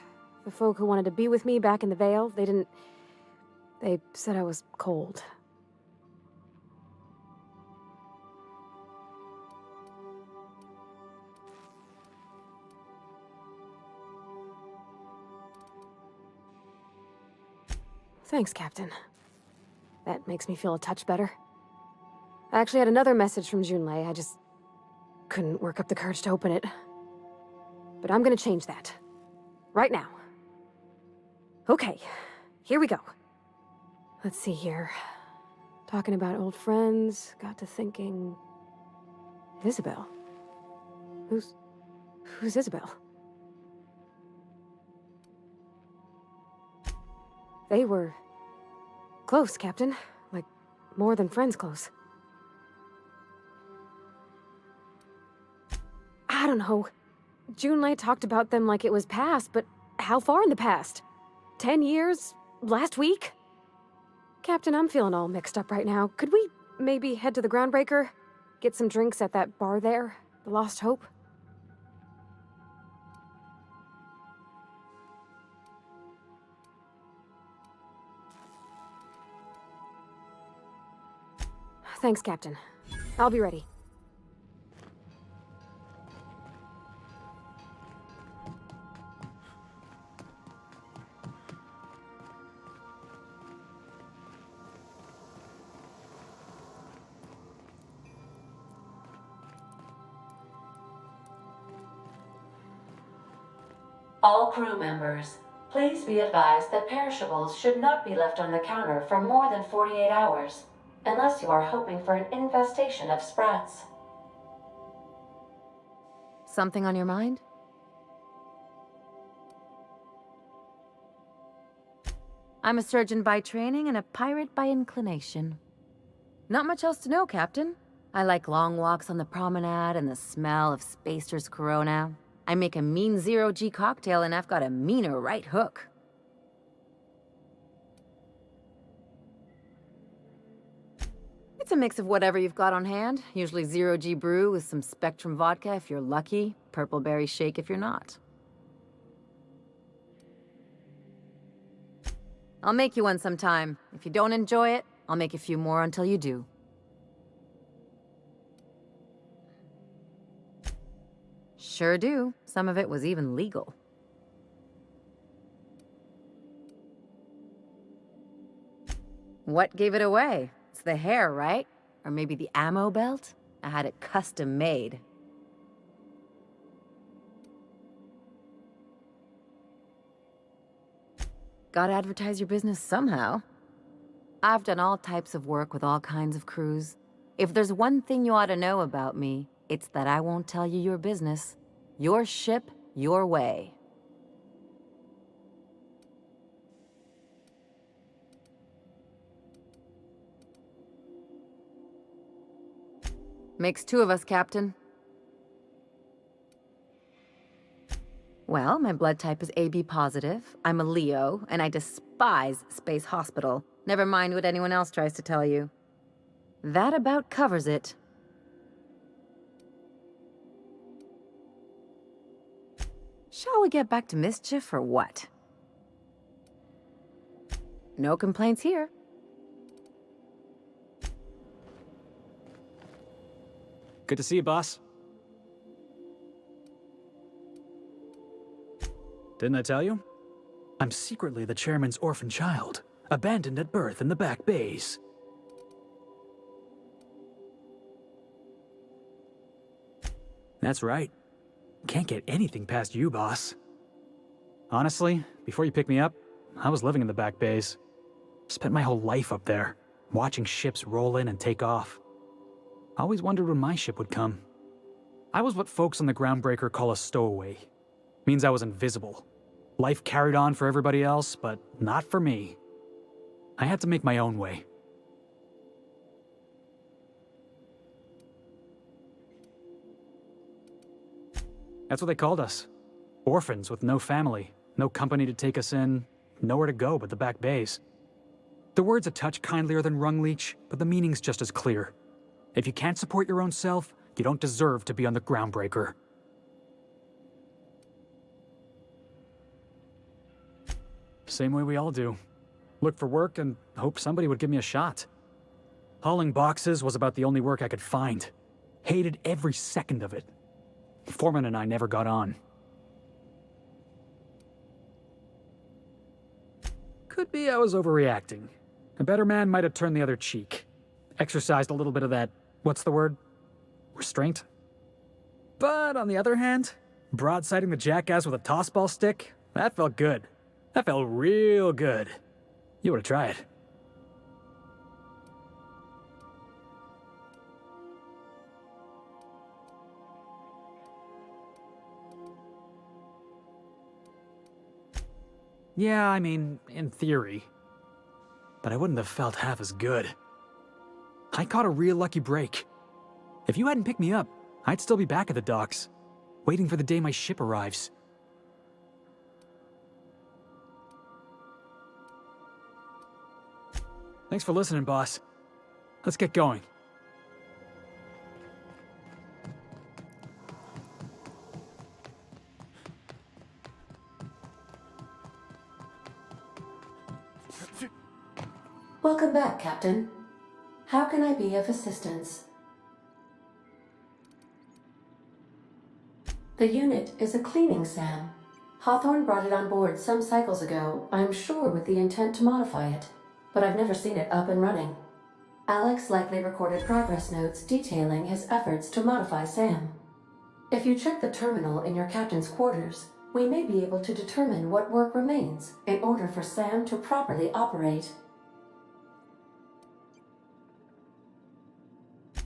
The folk who wanted to be with me back in the Vale, they said I was cold. Thanks, Captain. That makes me feel a touch better. I actually had another message from Junlei. I just couldn't work up the courage to open it. But I'm gonna change that. Right now. Okay, here we go. Let's see here. Talking about old friends, got to thinking... Isabel? Who's Isabel? They were close, Captain. Like, more than friends close. I don't know. Junlei talked about them like it was past, but how far in the past? 10 years? Last week? Captain, I'm feeling all mixed up right now. Could we maybe head to the Groundbreaker? Get some drinks at that bar there? The Lost Hope? Thanks, Captain. I'll be ready. All crew members, please be advised that perishables should not be left on the counter for more than 48 hours, unless you are hoping for an infestation of sprats. Something on your mind? I'm a surgeon by training and a pirate by inclination. Not much else to know, Captain. I like long walks on the promenade and the smell of Spacer's Corona. I make a mean zero-G cocktail and I've got a meaner right hook. It's a mix of whatever you've got on hand. Usually zero-G brew with some Spectrum vodka if you're lucky, purple berry shake if you're not. I'll make you one sometime. If you don't enjoy it, I'll make a few more until you do. Sure do. Some of it was even legal. What gave it away? It's the hair, right? Or maybe the ammo belt? I had it custom made. Gotta advertise your business somehow. I've done all types of work with all kinds of crews. If there's one thing you ought to know about me, it's that I won't tell you your business. Your ship, your way. Makes two of us, Captain. Well, my blood type is AB positive, I'm a Leo, and I despise Space Hospital. Never mind what anyone else tries to tell you. That about covers it. Shall we get back to mischief or what? No complaints here. Good to see you, boss. Didn't I tell you? I'm secretly the chairman's orphan child, abandoned at birth in the back bays. That's right. Can't get anything past you, boss. Honestly, before you picked me up, I was living in the back bays. Spent my whole life up there, watching ships roll in and take off. Always wondered when my ship would come. I was what folks on the Groundbreaker call a stowaway. Means I was invisible. Life carried on for everybody else, but not for me. I had to make my own way. That's what they called us. Orphans with no family, no company to take us in, nowhere to go but the back bays. The word's a touch kindlier than rung leech, but the meaning's just as clear. If you can't support your own self, you don't deserve to be on the Groundbreaker. Same way we all do. Look for work and hope somebody would give me a shot. Hauling boxes was about the only work I could find. Hated every second of it. Foreman and I never got on. Could be I was overreacting. A better man might have turned the other cheek. Exercised a little bit of that, what's the word? Restraint? But on the other hand, broadsiding the jackass with a tossball stick, that felt good. That felt real good. You ought to try it. Yeah, I mean, in theory. But I wouldn't have felt half as good. I caught a real lucky break. If you hadn't picked me up, I'd still be back at the docks, waiting for the day my ship arrives. Thanks for listening, boss. Let's get going. Welcome back, Captain. How can I be of assistance? The unit is a cleaning SAM. Hawthorne brought it on board some cycles ago, I'm sure with the intent to modify it, but I've never seen it up and running. Alex likely recorded progress notes detailing his efforts to modify SAM. If you check the terminal in your captain's quarters, we may be able to determine what work remains in order for SAM to properly operate.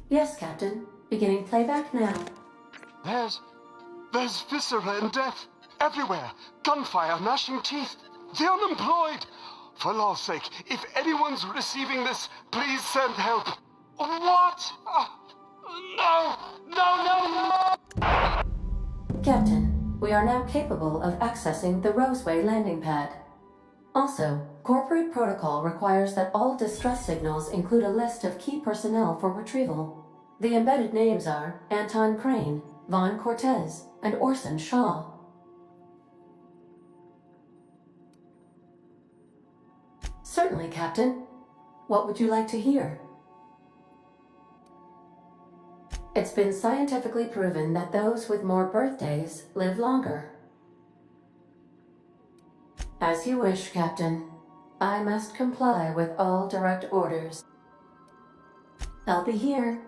Yes, Captain. Beginning playback now. There's viscera and death everywhere. Gunfire, gnashing teeth. The unemployed. For law's sake, if anyone's receiving this, please send help. What? No! Captain, we are now capable of accessing the Roseway landing pad. Also, corporate protocol requires that all distress signals include a list of key personnel for retrieval. The embedded names are Anton Crane, Vaughn Cortez, and Orson Shaw. Certainly, Captain. What would you like to hear? It's been scientifically proven that those with more birthdays live longer. As you wish, Captain. I must comply with all direct orders. I'll be here.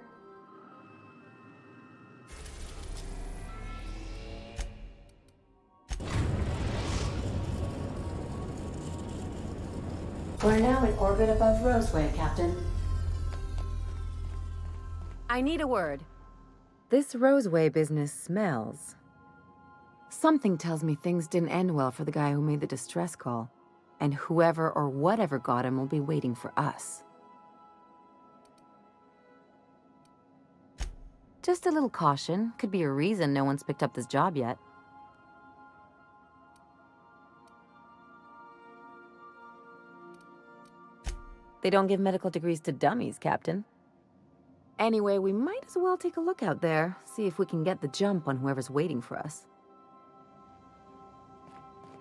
We're now in orbit above Roseway, Captain. I need a word. This Roseway business smells. Something tells me things didn't end well for the guy who made the distress call. And whoever or whatever got him will be waiting for us. Just a little caution. Could be a reason no one's picked up this job yet. They don't give medical degrees to dummies, Captain. Anyway, we might as well take a look out there, see if we can get the jump on whoever's waiting for us.